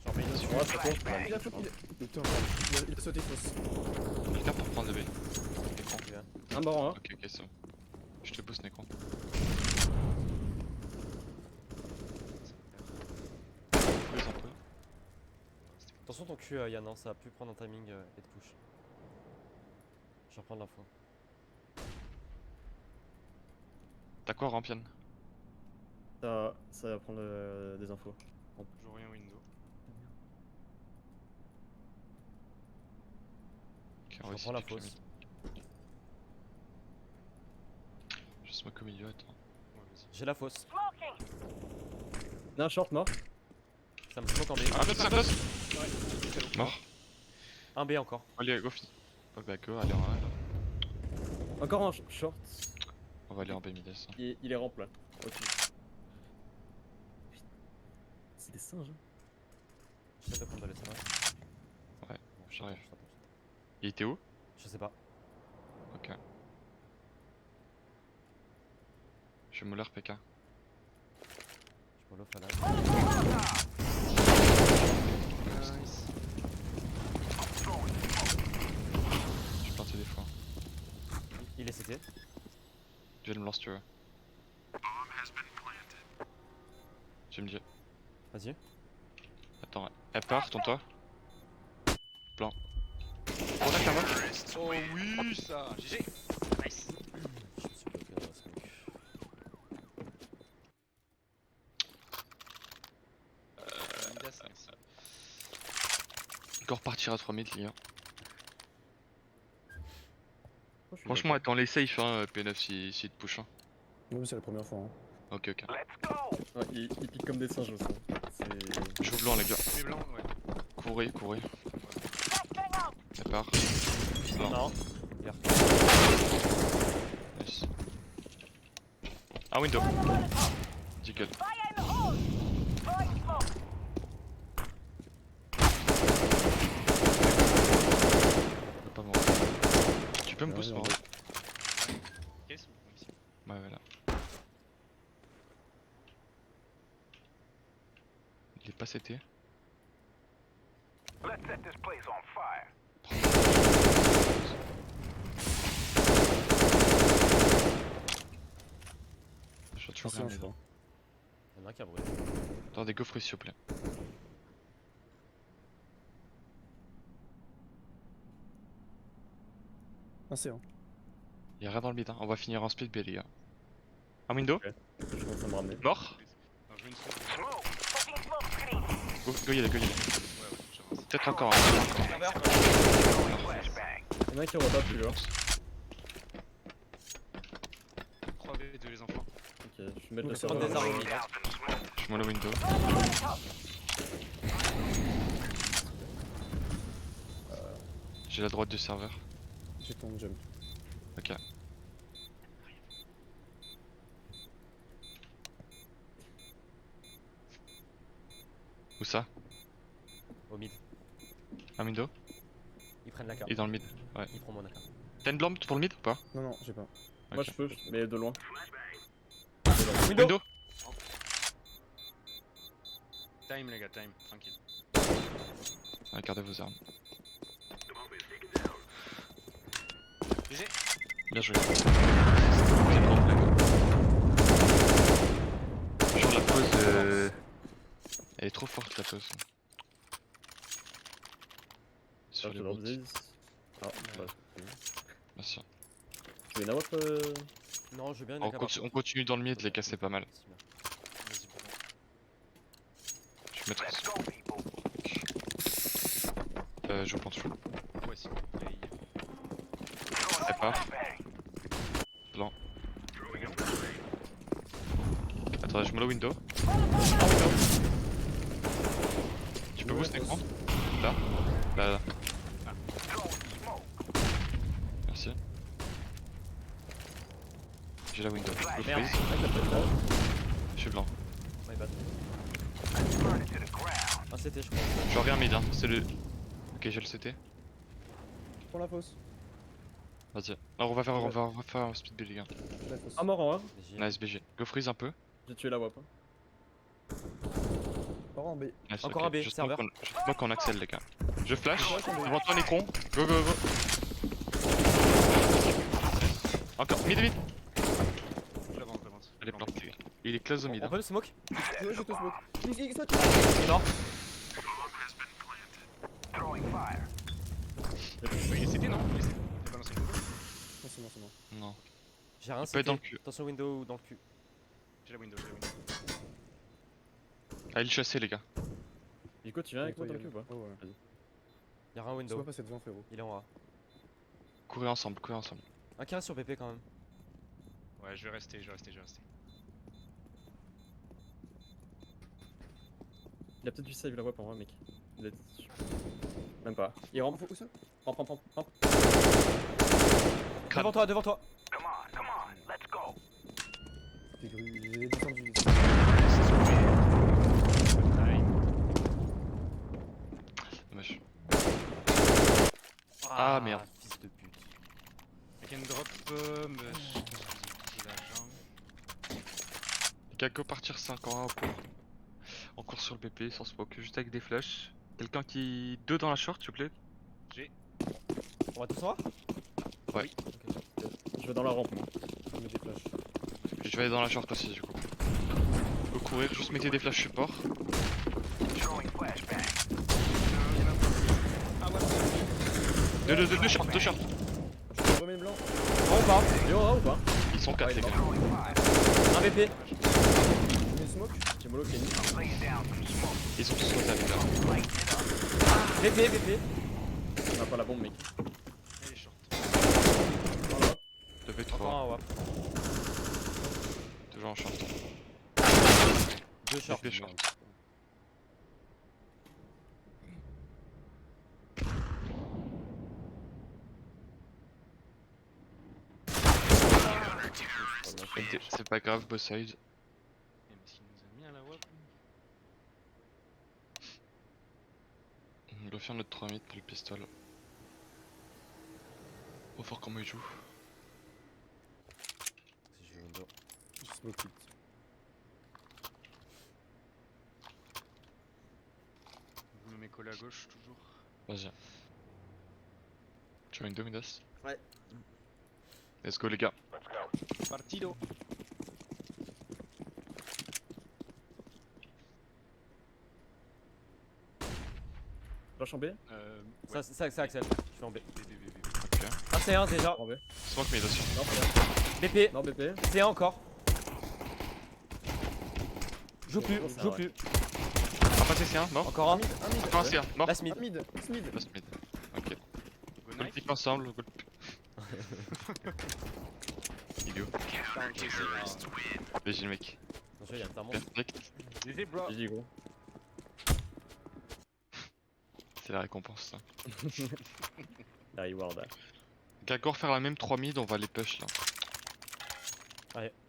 J'en fais une Sur sur moi, ça compte. Il a sauté fausse. Quelqu'un pour prendre le B. Écran. Un mort en 1. Ok, c'est bon. Je te boost l'écran. Prise un peu. Attention ton cul, Yann, hein, ça a pu prendre un timing et de push. Je vais reprendre l'info. T'as quoi, ramp Yann? Ça va prendre des infos. J'aurai rien window. Ok, Je on va essayer reprends la de piquer fosse. mid. Je smoke au milieu, attends. Ouais, vas-y. J'ai la fosse. Il y a un short mort. Ça me smoke en B. Ah, ça passe! Mort. Un B encore. Allez, go fini. Oh, bah, go, allez en A là. Encore un short. On va aller en B Midas. Il est ramp là. Ok. C'est des singes. Hein. J'essaie de prendre de l'espace. Ouais, Bon, j'arrive. je t'attends. Il était où? Je sais pas. Ok. Je vais mouler PK. Je me l'offre à la. Nice. Je suis parti des fois. Il est CT. Je vais me lancer si tu veux. Je me dis. Vas-y. Attends, elle part, tourne-toi. Plan. Contact là-bas. Oh oui, ça. GG. Nice. Je me suis bloqué dans la smoke. Midas, merci. Encore repartir à 3 mid, les gars. Oh, je suis Franchement, attends les safe, hein, P9 si te push. Hein. Non, mais c'est la première fois. Hein. Ok, ok. d'accord. Ouais, il pique comme des singes aussi. C'est. Je joue blanc, les gars. Les blancs, ouais. Courez. Ça part. Non. Non. Nice. Ah, window. Deagle. Je peux pas mourir. Tu peux me boost, moi? Caisse ou même si. Ouais, voilà. Il est pas CT. Je suis toujours Attention, rien. je crois. Il y en a un qui a brûlé. Attends, des gaufres s'il vous plaît. Un C, hein. Y'a rien dans le mid, hein. On va finir en split B, les gars. Un window. Je commence à me ramener. Mort. Non, je veux une smoke. Go y aller, go y aller. Ouais, j'avance. Peut-être encore un. Serveur. Il y en a un qui retape plus là. 3v2 les enfants. Ok, je vais mettre le Je vais prendre serveur. des armes au mid, hein. Je mets le window. J'ai la droite du serveur. J'ai ton jump. Ok. Où ça? Au mid. Un window? Ils prennent la carte. Et dans le mid. Ouais. Ils prennent mon AK. T'as une blonde pour le mid ou pas? Non, non, j'ai pas. Moi je peux, mais de loin. Window. Time les gars, time, tranquille. Regardez vos armes. GG. Bien joué. C'est complet. Sur la pause, elle est trop forte la pause. Sur Ah, les je leur bots. dis. Ah, bah. Merci. Tu veux une AWP Non, je veux bien une On, AK. par contre. on continue dans le mid, les gars, c'est pas mal. C'est bien. Vas-y, pour moi. Je vais mettre. Je pense full. Ouais, s'il vous plaît. C'est pas. Blanc. Attends, je mets le window. Tu peux boost écran? Là? Là. Merci. J'ai la window. Le Merde. freeze. Je suis blanc. My bad. Ah, c'était, je crois. J'en reviens mid, hein. C'est le. Ok, j'ai le CT. Prends la fosse. Vas-y. Alors on va faire un speed B, les gars. La fosse. Ah, mort en A. J'ai- Nice BG. Go freeze un peu. J'ai tué la WAP. Par en B. Nice, Encore ok. un B, Je serveur. smoke qu'on accèle, les gars. Je flash. Devant toi, Necron. Go, go, go. Encore. Mid, mid. J'avance, j'avance. Elle est plantée. Il est close au mid. On Hein. peut le smoke? Ouais, je te smoke. X, Non. C'était non. T'as balancé le coup. Non, c'est bon, c'est bon. Non. J'ai rien, Il peut être dans le CT. cul. Attention window ou dans le cul. J'ai la window, j'ai la window. Allez le chasser, les gars. Nico, tu viens avec moi dans le cul ou pas? Oh, ouais. Y'a un Laisse-moi window. passer devant, frérot. Il est en A. Courez ensemble, courez ensemble. Un carré sur BP quand même. Ouais, je vais rester, je vais rester, je vais rester. Il a peut-être du save la WAP en vrai, mec. Il a... Même pas. Il rampe. Où ça? Rampe. Crâne. Devant toi, devant toi. T'es gru, j'ai descendu. Dommage. Ah, merde. Fils de pute. I can drop, mais j'ai la jambe. Les gars, go partir 5 en 1 au cours. On court sur le BP sans smoke, juste avec des flashs. Quelqu'un qui. 2 dans la short, s'il vous plaît. On va tous en A? Ouais. Je vais dans la rampe, moi. Je mets des flashs. Je vais aller dans la short aussi, du coup. Go courir, juste mettez des flashs support. Deux short, deux short. Je remets le blanc. En ou pas? Il est en A ou pas? Ils sont 4, les gars. Un BP. Je mets le smoke. J'ai mollo Kenny. Ils sont tous sautés avec là. BP. On a pas la bombe, mec. Elle est short. Dans la WAP. 2v3, Encore un WAP. toujours en short. Deux short. BP short. C'est pas grave, boss side. Mais s'il nous a mis à la WAP. On doit faire notre 3 mid pour le pistol. Faut voir comment il joue. Si j'ai window. Je smoke it. Vous me mettez collé à gauche toujours. Vas-y. Tu as une Domidas? Ouais. Let's go, les gars. Partido. Flash en B. Ouais. Ça Axel. Je suis en B. B. Ok. Ah, Un C1 déjà. En B. Smoke mid aussi. Non, c'est BP. non, BP. C1 encore. Joue plus, C'est joue vrai. plus. Ah, passé C1, mort. Encore un. Encore un C1, mort. Last mid. Mid. Mid. Last mid. Ok. Go Gold knife. pick ensemble. Gold... Idiot. VG le mec. Non, je vois, il y a un thermos. Perfect. GG bro. J'ai dit gros. C'est la récompense ça. La reward. Gagor faire la même 3 mid, on va les push là.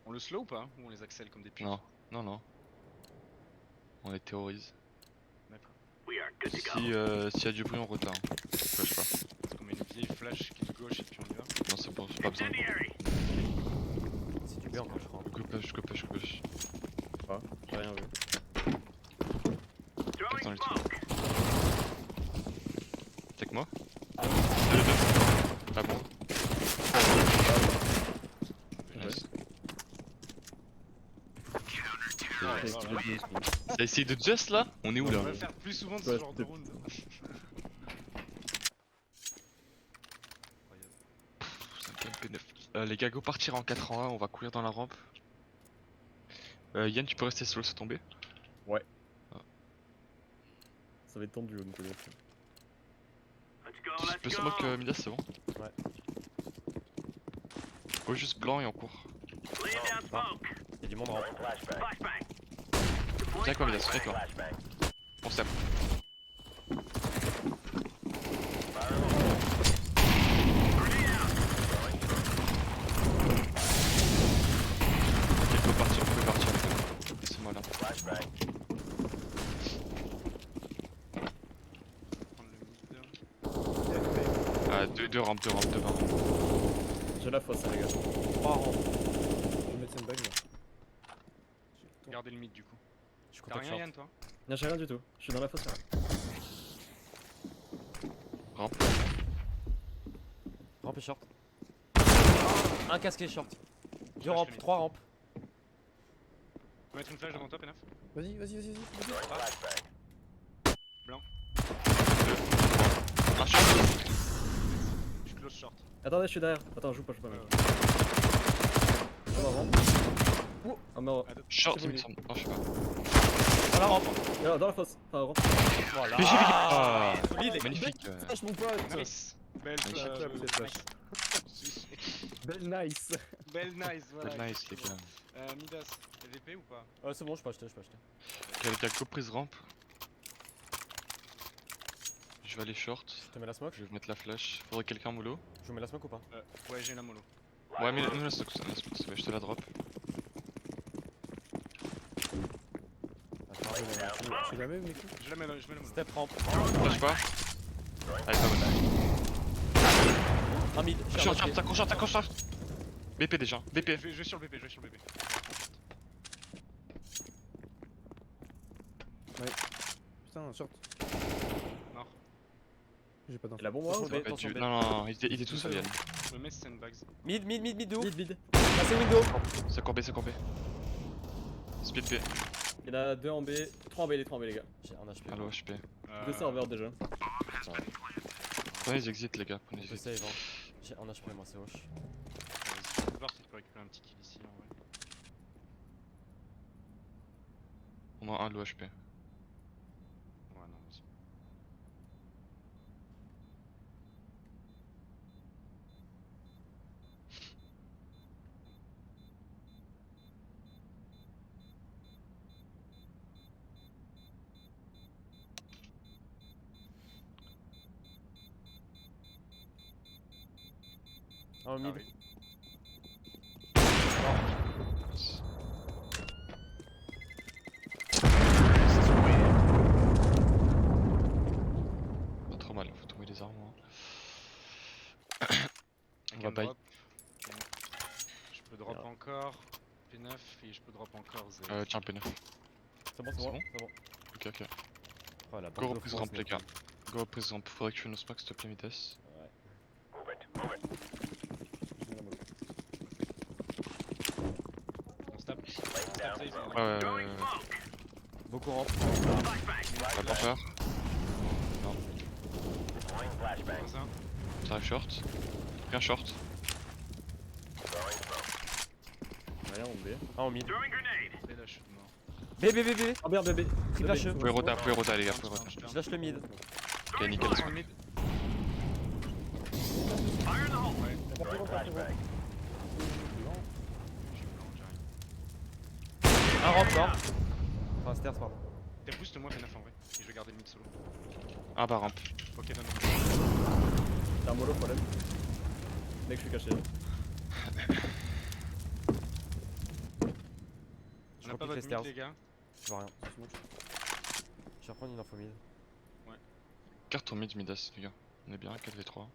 On le slow ou pas? Ou on les accèle comme des putes? Non, non, non. On les théorise. D'accord. S'il y a du bruit, on retarde. Push pas. C'est comme une vieille flash qui est de gauche et puis on y va. Non, c'est bon, c'est pas besoin. C'est du B encore, je crois. Go push, go push, go push. J'ai rien vu. Reste dans les trous. T'es avec moi? Ah. Ah bon? Ouais. Nice. Voilà. T'as essayé de just là? On est où On là? va le faire plus souvent de ce Ouais, genre de c'est- round. C'est un P9. Les gars, go partir en 4 en 1, on va courir dans la rampe. Yann, tu peux rester slow, c'est tombé? Ça va être tendu au niveau de Je peux smoke Midas, c'est bon? Ouais. Go juste blanc et on court. Il y a du monde en rampe. Viens avec moi Midas, viens avec moi. On s'aime. Ok, faut partir, vous pouvez partir. C'est moi là. Prendre le mid. Ah, deux rampes, deux rampes. J'ai la fosse, hein, les gars. 3 rangs. Je vais mettre une bague là. Gardez le mid du coup. Je suis T'as contact rien short. Yann toi? Non, j'ai rien du tout. Je suis dans la fosse. Là. Rampe. Rampe et short. Un casque et short. 2 Flash rampes, le mid. 3 rampes. On va mettre une flash devant toi, Penaf. Vas-y, vas-y, vas-y. Un short. Je close short. Attendez, je suis derrière. Attends, joue pas, mec. On va rampe. Ah, mais Short, C'est il me bon, semble. Non, je sais pas. Dans la rampe. dans la fosse. Enfin, rampe. Voilà. Mais j'ai vu. Ah, Solide. magnifique. Flash mon pote. Nice. Belle Nice. Incroyable cette flash. Belle nice. Belle nice, voilà. Belle nice, les gars. Midas, EVP ou pas? C'est bon, je peux acheter, je peux acheter. Ok, les gars, go prise rampe. Je vais aller short. Je te mets la smoke. Je vais mettre la flash. Faudrait quelqu'un mollo. Je vous mets la smoke ou pas? Ouais, j'ai la mollo. Ouais, mais nous la smoke, je te la drop. Tu la mets, mec? Je mets la mollo. Step rampe. Flash pas. Allez, pas bonne. Un mid. je suis Short, à moitié. short, short, short. BP déjà. BP. Je vais sur le BP, je vais sur le BP. Putain, short. Mort. J'ai pas Et d'infos. la bombe, Attention, ouais. B, Ouais, attention, B. non, il était tout seul, Yann. Je me mets sandbags. Mid, mid, mid, mid, de ouf. Vide. Là, c'est window. C'est courbé, c'est courbé. Speed B. Il y en a 2 en B. 3 en B, les 3 en B, les gars. J'ai un HP. Allo, HP. 2 serveurs déjà. Prenez les exits, les gars. Prenez On les peut exits. save, hein. J'ai un HP, moi, c'est hoche. Je vais voir si je peux récupérer un petit kill ici en vrai. On a un low HP. Ouais, non, vas-y. Un mid. oui. Pas trop mal, faut trouver les armes. Hein. On I va can buy. drop. Je peux drop encore P9 et je peux drop encore Z. Tiens, P9. C'est bon, c'est C'est bon. bon C'est bon. Ok, ok. Oh, la Go barre de reprise France, rampe, les mec. gars. Go reprise rampe. Faudrait que tu fais nos smokes, s'il te plaît, Midas. On se tape. Safe, Ouais. Beaucoup rampe. T'as pas peur. Dans un. J'arrive short. Bien short. Rien, on B. Un en mid. Mais là, je suis mort. B, B, B, B. Ah merde, bébé. Triple HE. Vous pouvez rota les gars, vous pouvez rota. Je lâche le mid. Ok, nickel. En mid. Un ramp mort. Enfin, stairs, pardon. T'es boost-moi, Fenaf en vrai. Et je vais garder le mid solo. Ah bah rampe. Ok, donne-moi. T'as un mollo, problème. Mec, je suis caché. Je On a pas repique les votre stairs. mid, les gars. Je vois rien. Je vais reprendre une info mid. Carte ton mid midas les gars. On est bien, 4v3.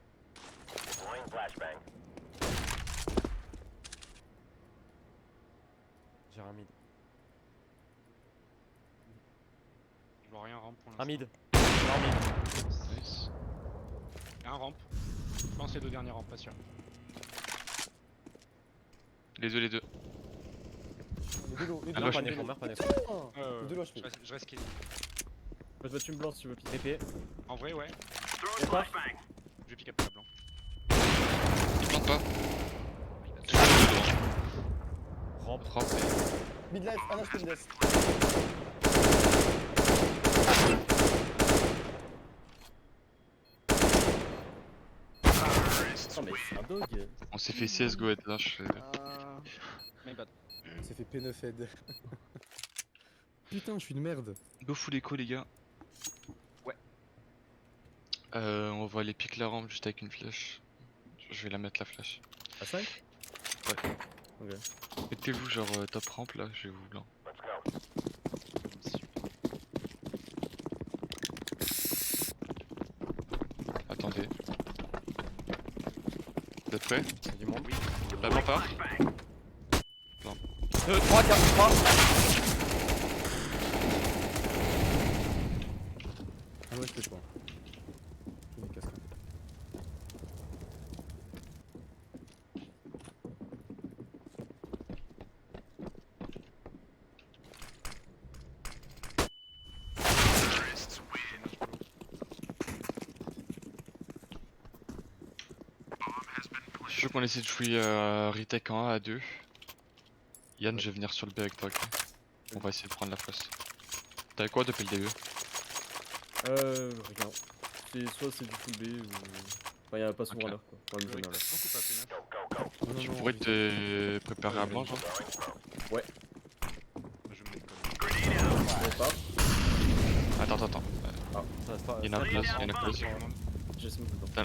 J'ai un mid. Je vois rien ramp pour l'instant. Un mid. Un mid. Nice. Et un ramp. Je pense les deux derniers rampes, pas sûr. Les deux. Les deux lots, les Ah, deux ouais, lots. Pas d'écran, meurs pas d'écran. Les deux lots, je fais. Je reste kill. Je vais te une blanche si tu veux piquer. TP. En vrai, ouais. Et pas Je vais pick up la blanc. Il plante pas. Ramp. Rampe. Mid life, un HP mid life. Putain, mais c'est un dog. On s'est fait CSGO head lâche. My bad. C'est fait P9 head. Putain, je suis une merde. Go full écho les gars. Ouais. On va aller pique la rampe juste avec une flèche. Je vais la mettre la flèche. À 5 Ouais. Ok. Mettez-vous genre top rampe là, je vais vous blanc. Attendez. Vous êtes prêts? Il y a du monde. La blanc part. 2, 3, 4, 3. Ah ouais, je peux pas. Il est casque. Je veux qu'on essaie de jouer retake en 1 à 2. Yann, je vais venir sur le B avec toi. Ok. On va essayer de prendre la poste. T'avais quoi depuis le début? Rien. Soit c'est du full B ou. Enfin, y'en a pas souvent Ok. à l'heure quoi. Enfin, Vous jamais à l'heure. beaucoup pas, Fenaf. Tu pourrais te préparer à blanc genre? Je vais me mettre comme. Et pas. Attends. Ça reste pas. Il y en a un close, il y en a un close. J'ai smoke dedans.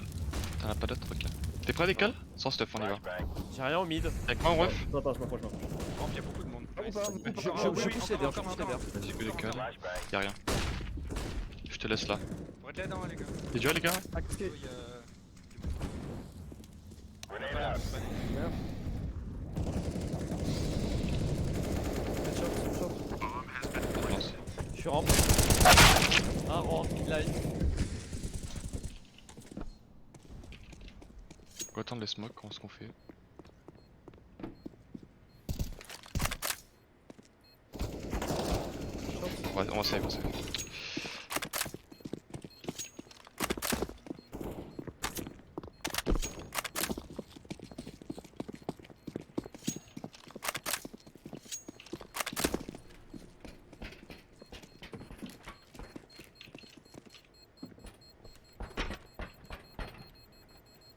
T'en as pas d'autres? Ok. T'es prêt à décolle? Sans stuff, on y va. J'ai rien au mid. Avec moi en ref? Attends, je m'approche. Ramp, y'a beaucoup de monde. Nice. Je pousse les dés, je pousse les dés. Vas-y, go décolle. Y'a rien. Je te laisse là. Faut être là dedans, les gars. T'es déjà les gars? Ah, casqué. Il y a du monde. On a pas la bonne. Lance. Je suis ramp. Un ramp, mid life. Faut attendre les smokes, comment est-ce qu'on fait? On va save.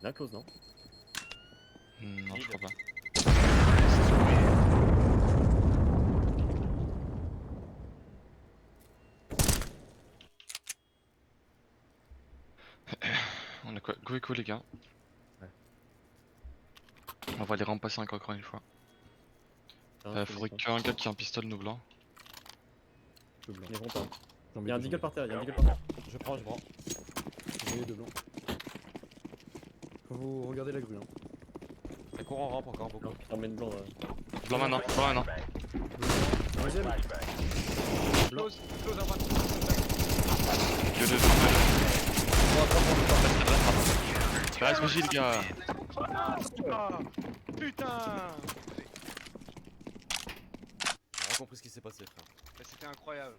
Là, close, non? Non, je crois pas. On a quoi? Go echo les gars. Ouais. On va les ramper 5 encore une fois. Faudrait qu'un gars qui a un pistolet nous blanc. Deux blancs. Ils vont pas. J'en mets Y'a un deux, deagle j'en par terre, Je prends, je prends. mets. J'en mets deux blancs. Faut vous regarder la grue. Hein. Ça court en ramp encore beaucoup. Blanc, t'emmènes blanc. Blanc maintenant. Deuxième. Close à droite. Que deux. Reste vigile les gars. Ah, putain. J'ai rien compris ce qui s'est passé, frère. Bah, c'était incroyable.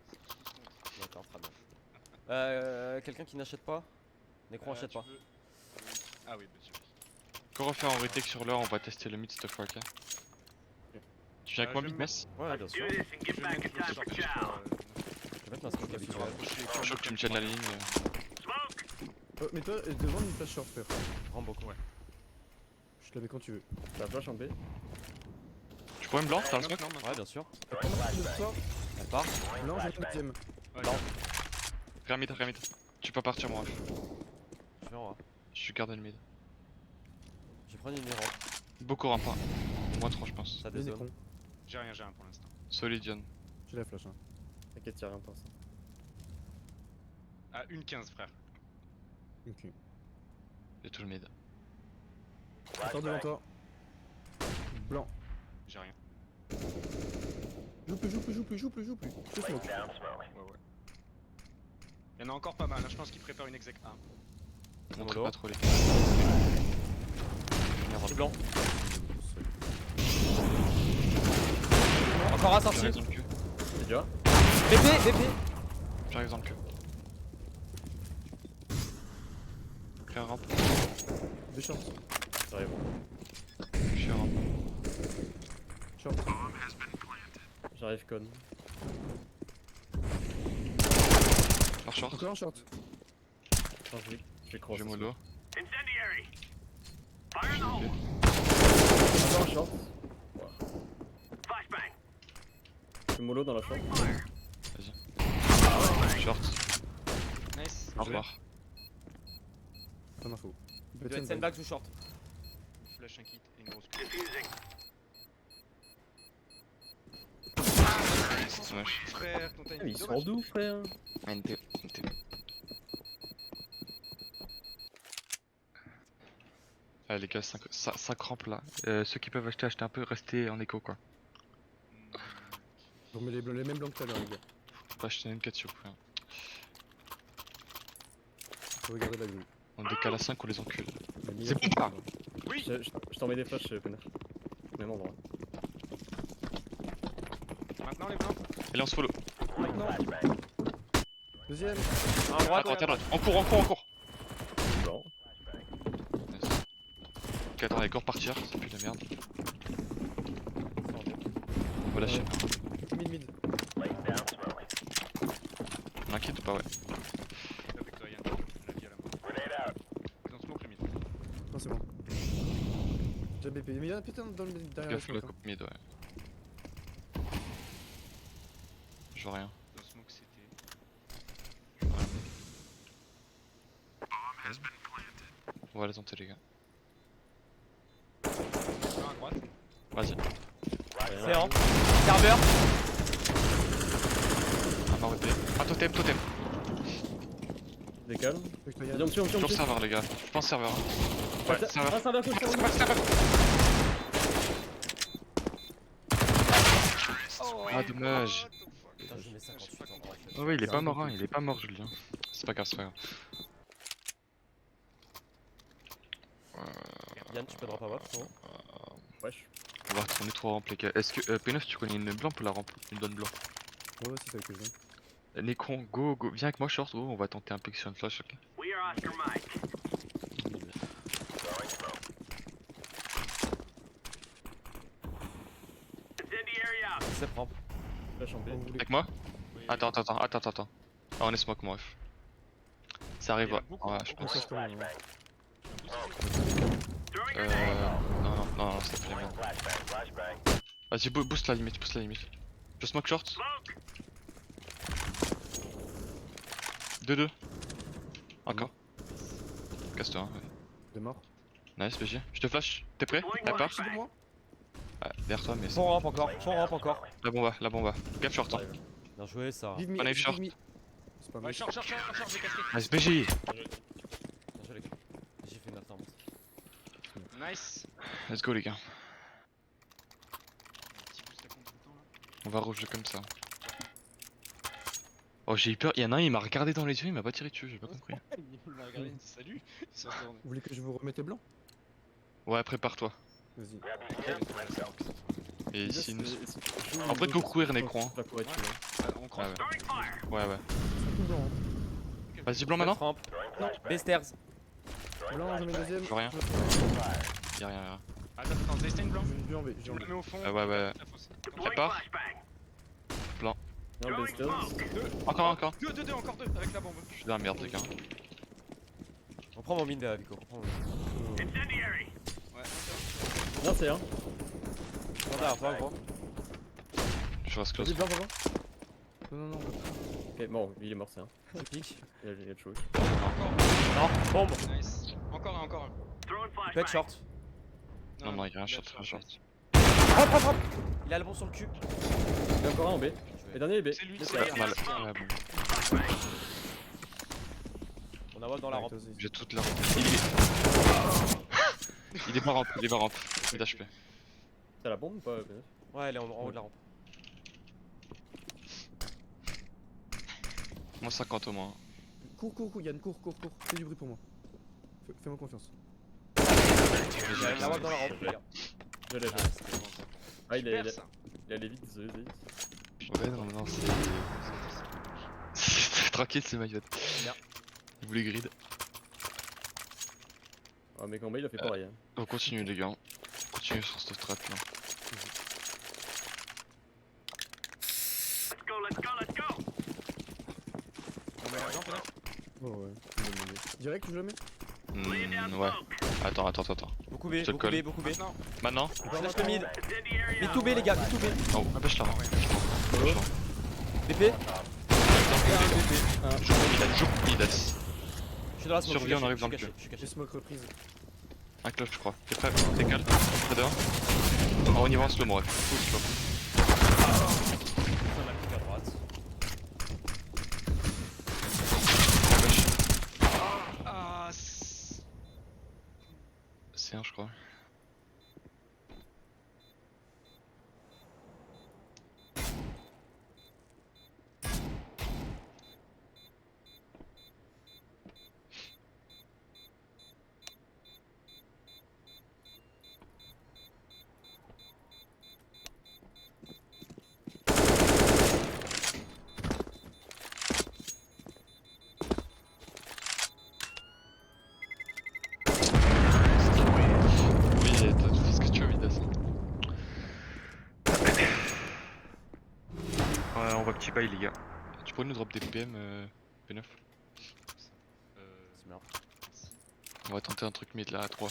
D'accord, très bien. Quelqu'un qui n'achète pas? Necron achète Tu pas. veux- Ah oui, bien sûr. Quand on refait en retake sur l'heure, on va tester le mid cette fois, ok? Tu viens avec moi je mid, vais Mess? Ouais, bien sûr. Je vais mettre le short, je crois, Je vais mettre ma scope habituelle. Je suis que tu me tiennes la ligne. Oh, mais toi, devant une flash short, frère. Rambo quoi. Je te la mets quand tu veux. T'as flash en B. Tu pourrais me blanc? T'as le smoke? non, maintenant. Ouais, bien sûr. Toi, Elle part. blanc, j'ai le deuxième. Ouais, Rien mid, rien mid. Tu peux partir, moi. Je vais en A. Je suis gardé le mid. Je vais prendre une erreur. Beaucoup rampe, hein. Moins 3, je pense. Ça Vas-y, dézone. con. J'ai rien pour l'instant. Solidion. J'ai la flash, hein. T'inquiète, y'a rien pour ça. À 1,15 frère. Ok. Et tout le mid. Attends devant toi. Blanc. J'ai rien. Joue plus. Je te smoke. Ouais, ouais. Il y en a encore pas mal, hein. Je pense qu'il prépare une exec 1. Montrez Mollo. pas trop les C'est blanc. Encore un sorti. J'arrive dans le cul. C'est déjà. BP. J'arrive dans le cul. Clear rampe. Deux shorts. J'arrive. Je suis rampe. Short. J'arrive con. Par short. Encore un short. Attends, je vais cross. J'ai mollo. Encore un short. Je suis mollo dans la short. Short. Nice. Au revoir. Pas d'info. Il doit être sandbag ou short. Flash un kit et une grosse queue. Dommage. Frère, ton Ah, timing. mais ils sont dommage. d'où, frère? NT. Allez les gars, 5 rampes là. Ceux qui peuvent acheter un peu, restez en écho quoi. On met les mêmes blancs que tout à l'heure, les gars. Faut pas acheter une 4 s'il vous plaît. Faut regarder la grille. On décale à 5, on les encule. Les meilleurs C'est bon, sont pas. blancs. Je t'en mets des flashs, Penner. Même endroit. Maintenant les blancs. Allez on se follow. Deuxième. À droite. À droite. On court. Blanc. Nice. Ok attends, allez go repartir, c'est plus de la merde. Voilà, je sais pas. Mid. On inquiète ou pas, ouais. Avec toi Yann. On l'a dit à la mort. Ils ont smoke le mid. Non, c'est bon. J'ai BP. Mais il y en a putain dans le derrière. Gaffe la la smoke, coupe mid, ouais. Je vois rien. Dans smoke c'était. Je vois rien. On va les tenter les gars. Un à droite. Vas-y. C'est en. Serveur. Un mort épée. Ah totem. Décale. hein. Avec toi, Yann. Viens, on tue. Toujours serveur les gars. Je pense serveur. Hein. Ouais, serveur. Ah, ça va, gauche, ça va. Ah dommage. Putain, je mets 58 en vrai. Ah ouais, il est pas mort, hein. Il est pas mort, Julien. C'est pas grave, c'est pas grave. Yann, tu peux drop à bas, c'est bon. Wesh. On va retourner 3 rampes les gars. Est-ce que P9 tu connais une blanc pour la rampe? Une bonne blanc. Ouais, ouais, c'est ça que je veux. Necron, go. Viens avec moi short, go. On va tenter un pick sur une flash, ok? C'est rampe. Flash en B. Quand vous voulez. Avec moi? Attends. Ah, on est smoke, moi. Ça arrive, Il y en a ouais. beaucoup, Ouais, je beaucoup. pense. Ça, je connais, ouais. Non, c'est plus les mêmes. Vas-y, boost la limite, Je smoke short. 2-2. Encore. Casse-toi, hein, ouais. De mort. Nice, BG. Je te flash. T'es prêt? T'as peur? C'est pour moi. Ouais, derrière toi, mais c'est. Fond rampe encore. La bomba. Gaffe short, hein. Bien joué ça. Give me. On a eu short. give me. C'est pas Ouais, mal. short, j'ai casqué. Nice, BG. Bien joué les gars. J'ai fait une alternance. Nice. Let's go, les gars. Petit boost à compte tout le temps là. On va rouge comme ça. Oh, j'ai eu peur. Y'en a un, il m'a regardé dans les yeux, il m'a pas tiré dessus, j'ai pas compris. Il m'a regardé, il me dit salut. Il s'est retourné. Vous voulez que je vous remette blanc? Ouais, prépare-toi. Vas-y. Et ici, nous. Joue En vrai, une go gauche, courir, je Necron, pense que tu vas courir, tu vois. On croise. Ouais. Tout blanc. Hein. Vas-y, blanc maintenant. Rampe. B stairs. Blanc, j'en mets le deuxième. Je vois rien. Y'a rien. Attends, vous avez une blanc? Je vais en B, Tu me le mets au fond. Ah ouais, ouais. La fosse. Prépare. Non, le stone. Encore. 2, encore 2 avec la bombe. Je suis dans la merde, les gars. Reprends mon mine, Vico. Reprends mon mine. Ouais. Non, c'est un. Non, derrière toi, gros. Je reste Vas-y, close. blanc, blanc. Non. Ok, bon, il est mort, c'est un. Je pique. Il a le choix. Non, bombe. Nice. Encore un. Peut être short. Non, il y a un short. Hop. Il a le bon sur le cul. Il y a encore un en B. Le dernier est B. C'est lui, Deux c'est tiers. lui. Mal. Ouais, bon. On a wall dans la rampe. J'ai toute la rampe. Il est pas rampe. Il est d'HP. T'as la bombe ou pas? Ouais, elle est en haut de la rampe. Moi 50 au moins. Cours, Yann, cours. Fais du bruit pour moi. Fais-moi confiance. Il y a la wall dans la rampe, les gars. Je l'ai. Ah, c'était bon, ça. Ah, il Super, ça. allait vite, désolé. Ouais, non, c'est. Tranquille, c'est Mayotte. Merde. Il voulait grid. Ah, mec en bas, il a fait pareil. Hein. On continue, les gars. Continue sur cette strat là. On met l'argent peut-être? Oh ouais, je vais demander. Direct, je le mets? Ouais. Attends. Beaucoup B, Je te beaucoup colle. B, beaucoup B. Maintenant. Maintenant. Je lâche le mid. Mid to B, les gars, mid to B. Oh, empêche la rampe. BP. Joue Midas. Je suis dans la smoke. Survie, on arrive dans le je queue. suis J'ai caché. smoke reprise. Un clutch, je crois. T'es prêt? T'es calme. Près d'un. Oh, on y va en slow mo, ouais. Push, slow. Ça m'a piqué à droite. Empêche. Ah, C'est un, je crois. Oui, t'as fait ce que tu veux, Midas. Ouais, on va petit bail, les gars. Tu pourrais nous drop des PM, P9? C'est merde. On va tenter un truc mid là à 3.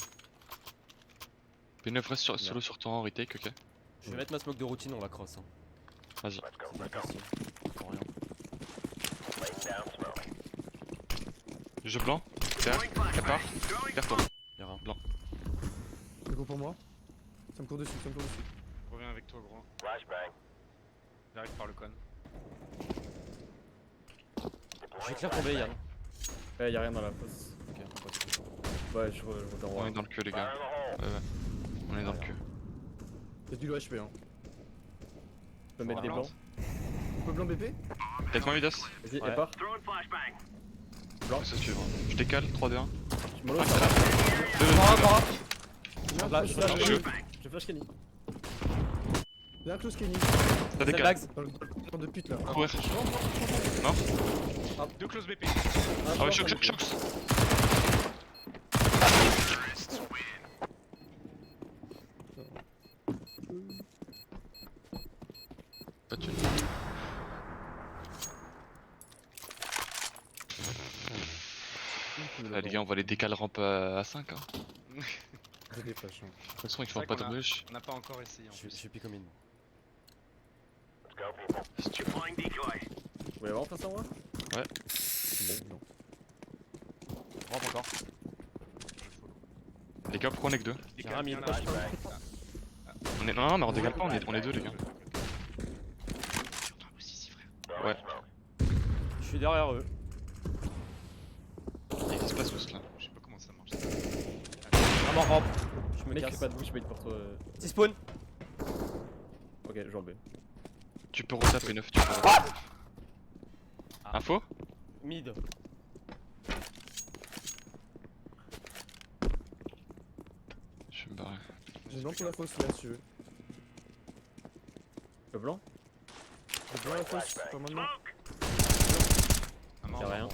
P9 reste solo sur toi en retake, ok? Je vais mettre ma smoke de routine, on va cross. Hein. Vas-y. C'est pas facile. Pour rien. Jeu blanc, terre, prépare, terre toi. Y'a rien. C'est gros pour moi. Ça me court dessus. Je reviens avec toi, gros. J'arrive par le con. J'ai clair pour B, Yann. Ouais, y'a rien dans la fosse. Ok, on passe. Ouais, je reviens en On est dans le queue, les gars. Ouais. On est dans le queue. Y'a du low HP, hein. Je peux mettre des blancs. On peut blanc BP? Peut-être moi, Midas? Vas-y, Ouais. et part. Blanc, ça suivre. Je décale, 3, 2, 1. Je m'en ça va. 2, Là, je flash. je. Je flash Kenny. Y'a un close Kenny. T'as décalé. Bags. Dans le dans de pute là. Courir. Non? 2 close BP. Ah ouais, choc. Pas de thune. Ah, les gars, on va les décaler rampe à 5. Hein. J'ai des flashs. Hein. De toute façon, ils C'est font vrai pas de qu'on a- rush. On n'a pas encore essayé en Je plus. suis pick au mid. Si tu veux. Vous voulez vraiment faire ça, moi? Non. Rampe encore. Les gars, pourquoi on est que 2? J'ai un mid. On est... Non, mais on décale pas, on est 2, les gars. Ouais. Je suis derrière eux. Qu'est-ce qui se passe, Ous, là? Je sais pas comment ça marche. Vraiment rampe. Je me Mec, casse. pas de bouche, je mets pour toi. Petit spawn. Ok, je vais en B. Tu peux retaper 9, tu peux retaper. Info? Mid. Je vais me barrer. J'ai blanc pour la fosse là si tu veux. Le blanc? J'ai blanc la fosse, pas maintenant. Ah, Y'a rien.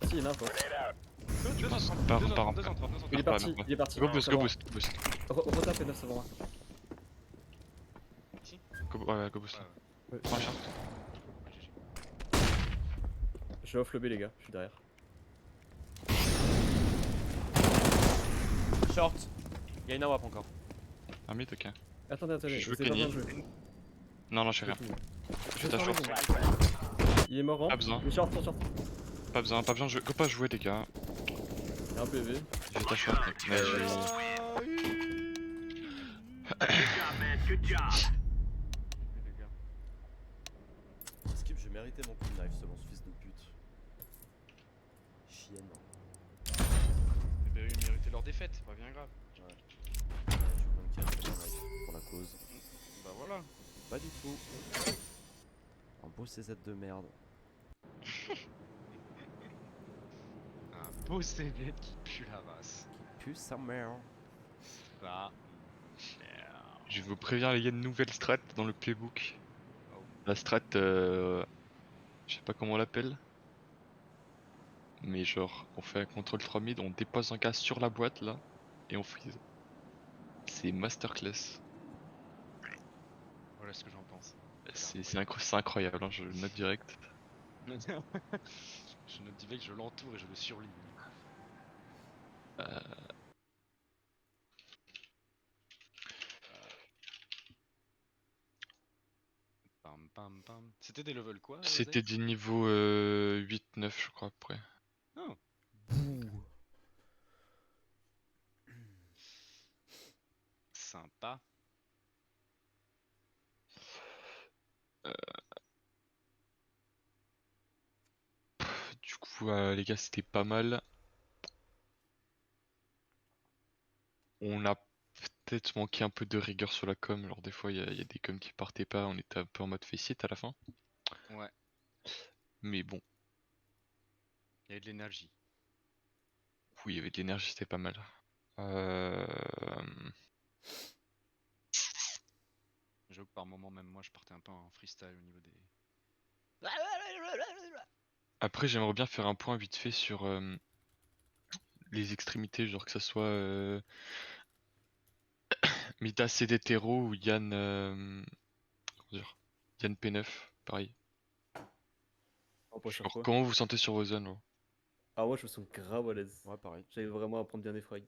Si, y'en a un, quoi. Pas rentrer. Il est Pas, parti, non, pas. il est parti. Go boost, C'est go bon. boost, boost. Retape P9, c'est bon. Hein. Ouais, go boost. Ouais. Prends un short. Je vais off le B, les gars, je suis derrière. Short. Il y a une AWP encore. Un mid, ok. Attendez, Je veux c'est pas gagner. bien joué. Non, j'ai rien. Je T'as vais short. Il est mort, hein. Pas besoin. Il est short, short. Pas besoin, go pas jouer, les gars. Il y a un PV. J'ai ta short. Mais Skip, j'ai mérité mon coup de knife selon ce fils de pute. Chienne. Eh ben, ils méritaient leur défaite, c'est pas bien grave. Ouais. Je veux me casser mon knife pour la cause. Bah voilà. Pas du tout. Un beau CZ de merde. Un beau CV qui pue la race. Qui pue sa mère. Là. je vous préviens, il y a une nouvelle strat dans le playbook. Oh. La strat, je sais pas comment on l'appelle. Mais genre, on fait un contrôle 3 mid, on dépose un gars sur la boîte là, et on freeze. C'est masterclass. Voilà ce que j'en pense. C'est incroyable, hein, je le note direct. Je note direct, je l'entoure et je le surligne. Pam pam pam. C'était des levels quoi C'était des niveaux 8-9 je crois après. Oh. Bouh. Sympa. Du coup les gars c'était pas mal. On a peut-être manqué un peu de rigueur sur la com, alors des fois il y a des coms qui partaient pas, on était un peu en mode face à la fin. Ouais. Mais bon, Il y avait de l'énergie. oui il y avait de l'énergie, c'était pas mal. Euh... J'avoue que par moment même moi je partais un peu en freestyle au niveau des. Après j'aimerais bien faire un point vite fait sur les extrémités, genre que ça soit Mida CDTero ou Yann comment dire, Yann P9, pareil. En point sur quoi? Comment vous vous sentez sur vos zones? Ah ouais, je me sens grave à l'aise. Ouais, pareil. J'arrive vraiment à prendre bien des frags.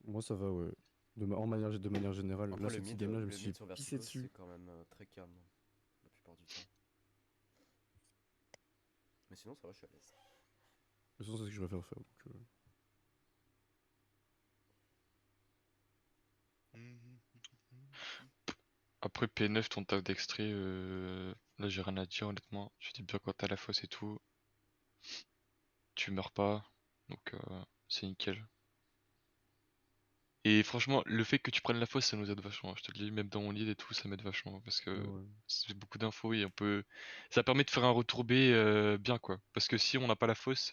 Moi ça va, ouais. De manière générale, Après, là, le cette mid, game là, je me le suis mid sur pissé Vertigo, dessus. c'est quand même très calme la plupart du temps. Mais sinon, ça va, je suis à l'aise. De toute façon, c'est ce que je préfère faire. Donc, Après P9, ton taf d'extrait, là j'ai rien à dire honnêtement. Tu dis bien quand t'as la fosse et tout. Tu meurs pas, donc c'est nickel. Et franchement, le fait que tu prennes la fosse, ça nous aide vachement. Je te le dis, même dans mon lead et tout, ça m'aide vachement. Parce que ouais. c'est beaucoup d'infos et on peut. Ça permet de faire un retour B bien quoi. Parce que si on n'a pas la fosse,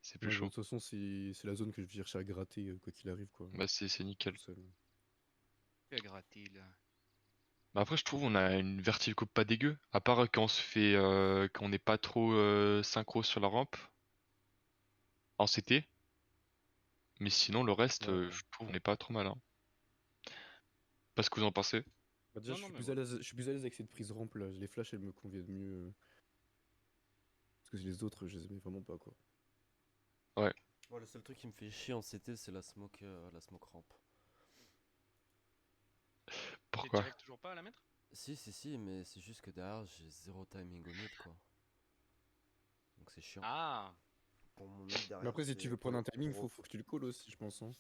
c'est plus Ouais, chaud. de toute façon, c'est la zone que je vais chercher à gratter quoi qu'il arrive, quoi. Bah c'est nickel. Tout seul. Que gratte-t-il? Bah après je trouve on a une vertigo pas dégueu. À part quand on se fait quand on n'est pas trop synchro sur la rampe. En CT. Mais sinon le reste, Ouais. je trouve on n'est pas trop mal. Hein. Pas ce que vous en pensez. Bah, déjà, Non, je non, suis mais plus à l'aise, je suis plus à l'aise avec cette prise rampe là. Les flashs, elles me conviennent mieux. Parce que les autres, je les aimais vraiment pas, quoi. Ouais, le seul truc qui me fait chier en CT, c'est la smoke ramp. T'es Pourquoi? direct toujours pas à la mettre? Si, mais c'est juste que derrière, j'ai zéro timing au mid, quoi. Donc c'est chiant. Ah! Pour mon mid derrière, Mais après, si tu veux prendre un timing, pour- faut que tu le calls aussi, je pense. Hein.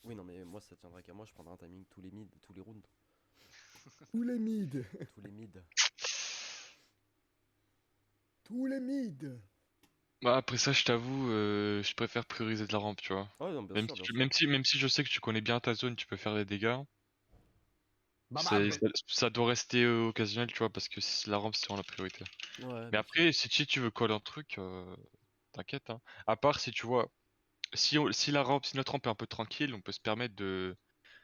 Oui, non, mais moi, ça tiendrait qu'à moi, je prendrais un timing tous les mid, tous les rounds. Tous les mid. Tous les mid. Tous les mid. Bah après ça je t'avoue, je préfère prioriser de la rampe tu vois. Ouais, non, bien Même sûr, si, bien tu- sûr. même si je sais que tu connais bien ta zone, tu peux faire des dégâts. Bam. Ça doit rester occasionnel tu vois parce que la rampe c'est vraiment la priorité. Ouais, Mais bien sûr. après si tu veux coller un truc, t'inquiète hein. À part si tu vois, si notre rampe est un peu tranquille, on peut se permettre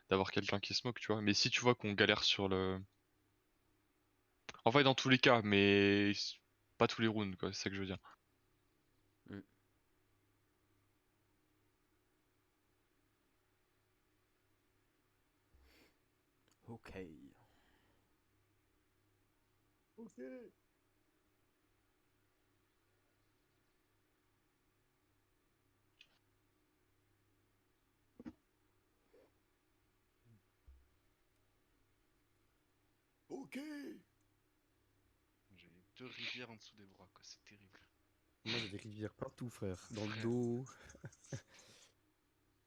d'avoir quelqu'un qui smoke tu vois. Mais si tu vois qu'on galère sur le... En fait dans tous les cas, mais pas tous les rounds quoi, c'est ça que je veux dire. Mm. Ok. Ok. Ok. J'ai 2 rivières en dessous des bras, quoi, c'est terrible. Moi j'ai des rivières partout, frère. Dans le Frère. dos.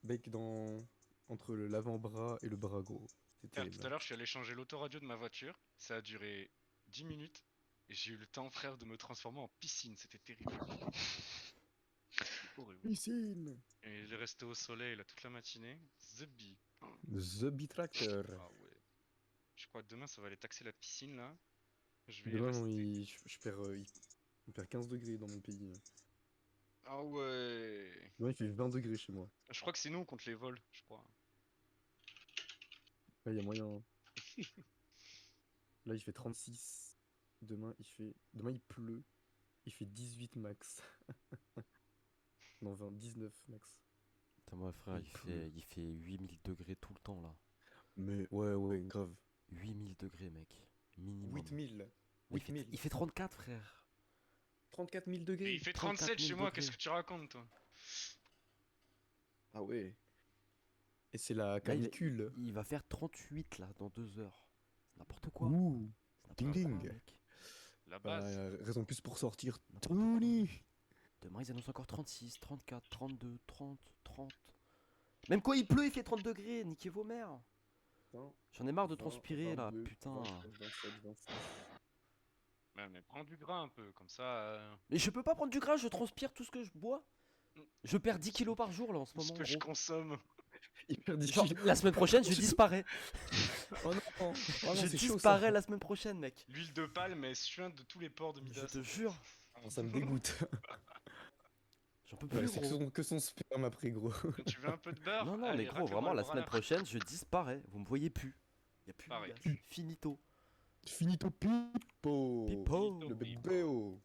Bec dans... entre l'avant-bras et le bras gros. C'est Frère, terrible. tout à l'heure, je suis allé changer l'autoradio de ma voiture. Ça a duré 10 minutes. Et j'ai eu le temps, frère, de me transformer en piscine. C'était terrible. Horrible. Piscine. Et il est resté au soleil là toute la matinée. The Bee. The Bitractor. Ah ouais. Je crois que demain, ça va aller taxer la piscine là. Je vais y Demain, rester. je perds, il perd 15 degrés dans mon pays. Ah ouais. Demain, il fait 20 degrés chez moi. Je crois que c'est nous contre les vols, je crois. Là, il y a moyen. Là, il fait 36. Demain, il pleut. Il fait 18 max. Non, 20, 19 max. Putain, moi, frère, Il pleut. il fait 8000 degrés tout le temps là. Mais ouais, grave. 8000 degrés, mec. Minimum. 8000. Il fait, 8000. il fait 34, frère. 34 000 Mais degrés. il fait 34 37 000 chez moi, degrés. qu'est-ce que tu racontes toi? Ah ouais. Et c'est la Là, canicule. il va faire 38 là dans 2 heures. C'est n'importe quoi. Ouh. C'est n'importe Ding, quoi, ding. mec. La Bah, base. raison de plus pour sortir. Tony. Demain, ils annoncent encore 36, 34, 32, 30, 30. Même quand il pleut, il fait 30 degrés. Niquez vos mères. J'en ai marre de 20, transpirer là, 22, putain. 29, 27, 26. Ouais, mais prends du gras un peu, comme ça. Mais je peux pas prendre du gras, je transpire tout ce que je bois. Je perds 10 kilos par jour là en ce Ce moment. que je gros. consomme. Il perd 10 Genre, kilos. la semaine prochaine, je disparais. Oh non, oh non, Je c'est chaud, disparais ça. la semaine prochaine, mec. L'huile de palme, elle suinte de tous les pores de Je Midas. te jure. Oh, ça me dégoûte. J'en peux Ouais, plus, c'est gros. que son sperme après, gros. Tu veux un peu de beurre? Non, non, Allez, mais gros, racle-moi vraiment, le la bras, semaine là. prochaine, je disparais. Vous me voyez plus. Y a plus, Pareil. y a finito. Finito Pipo. Pipo. Le bébéo.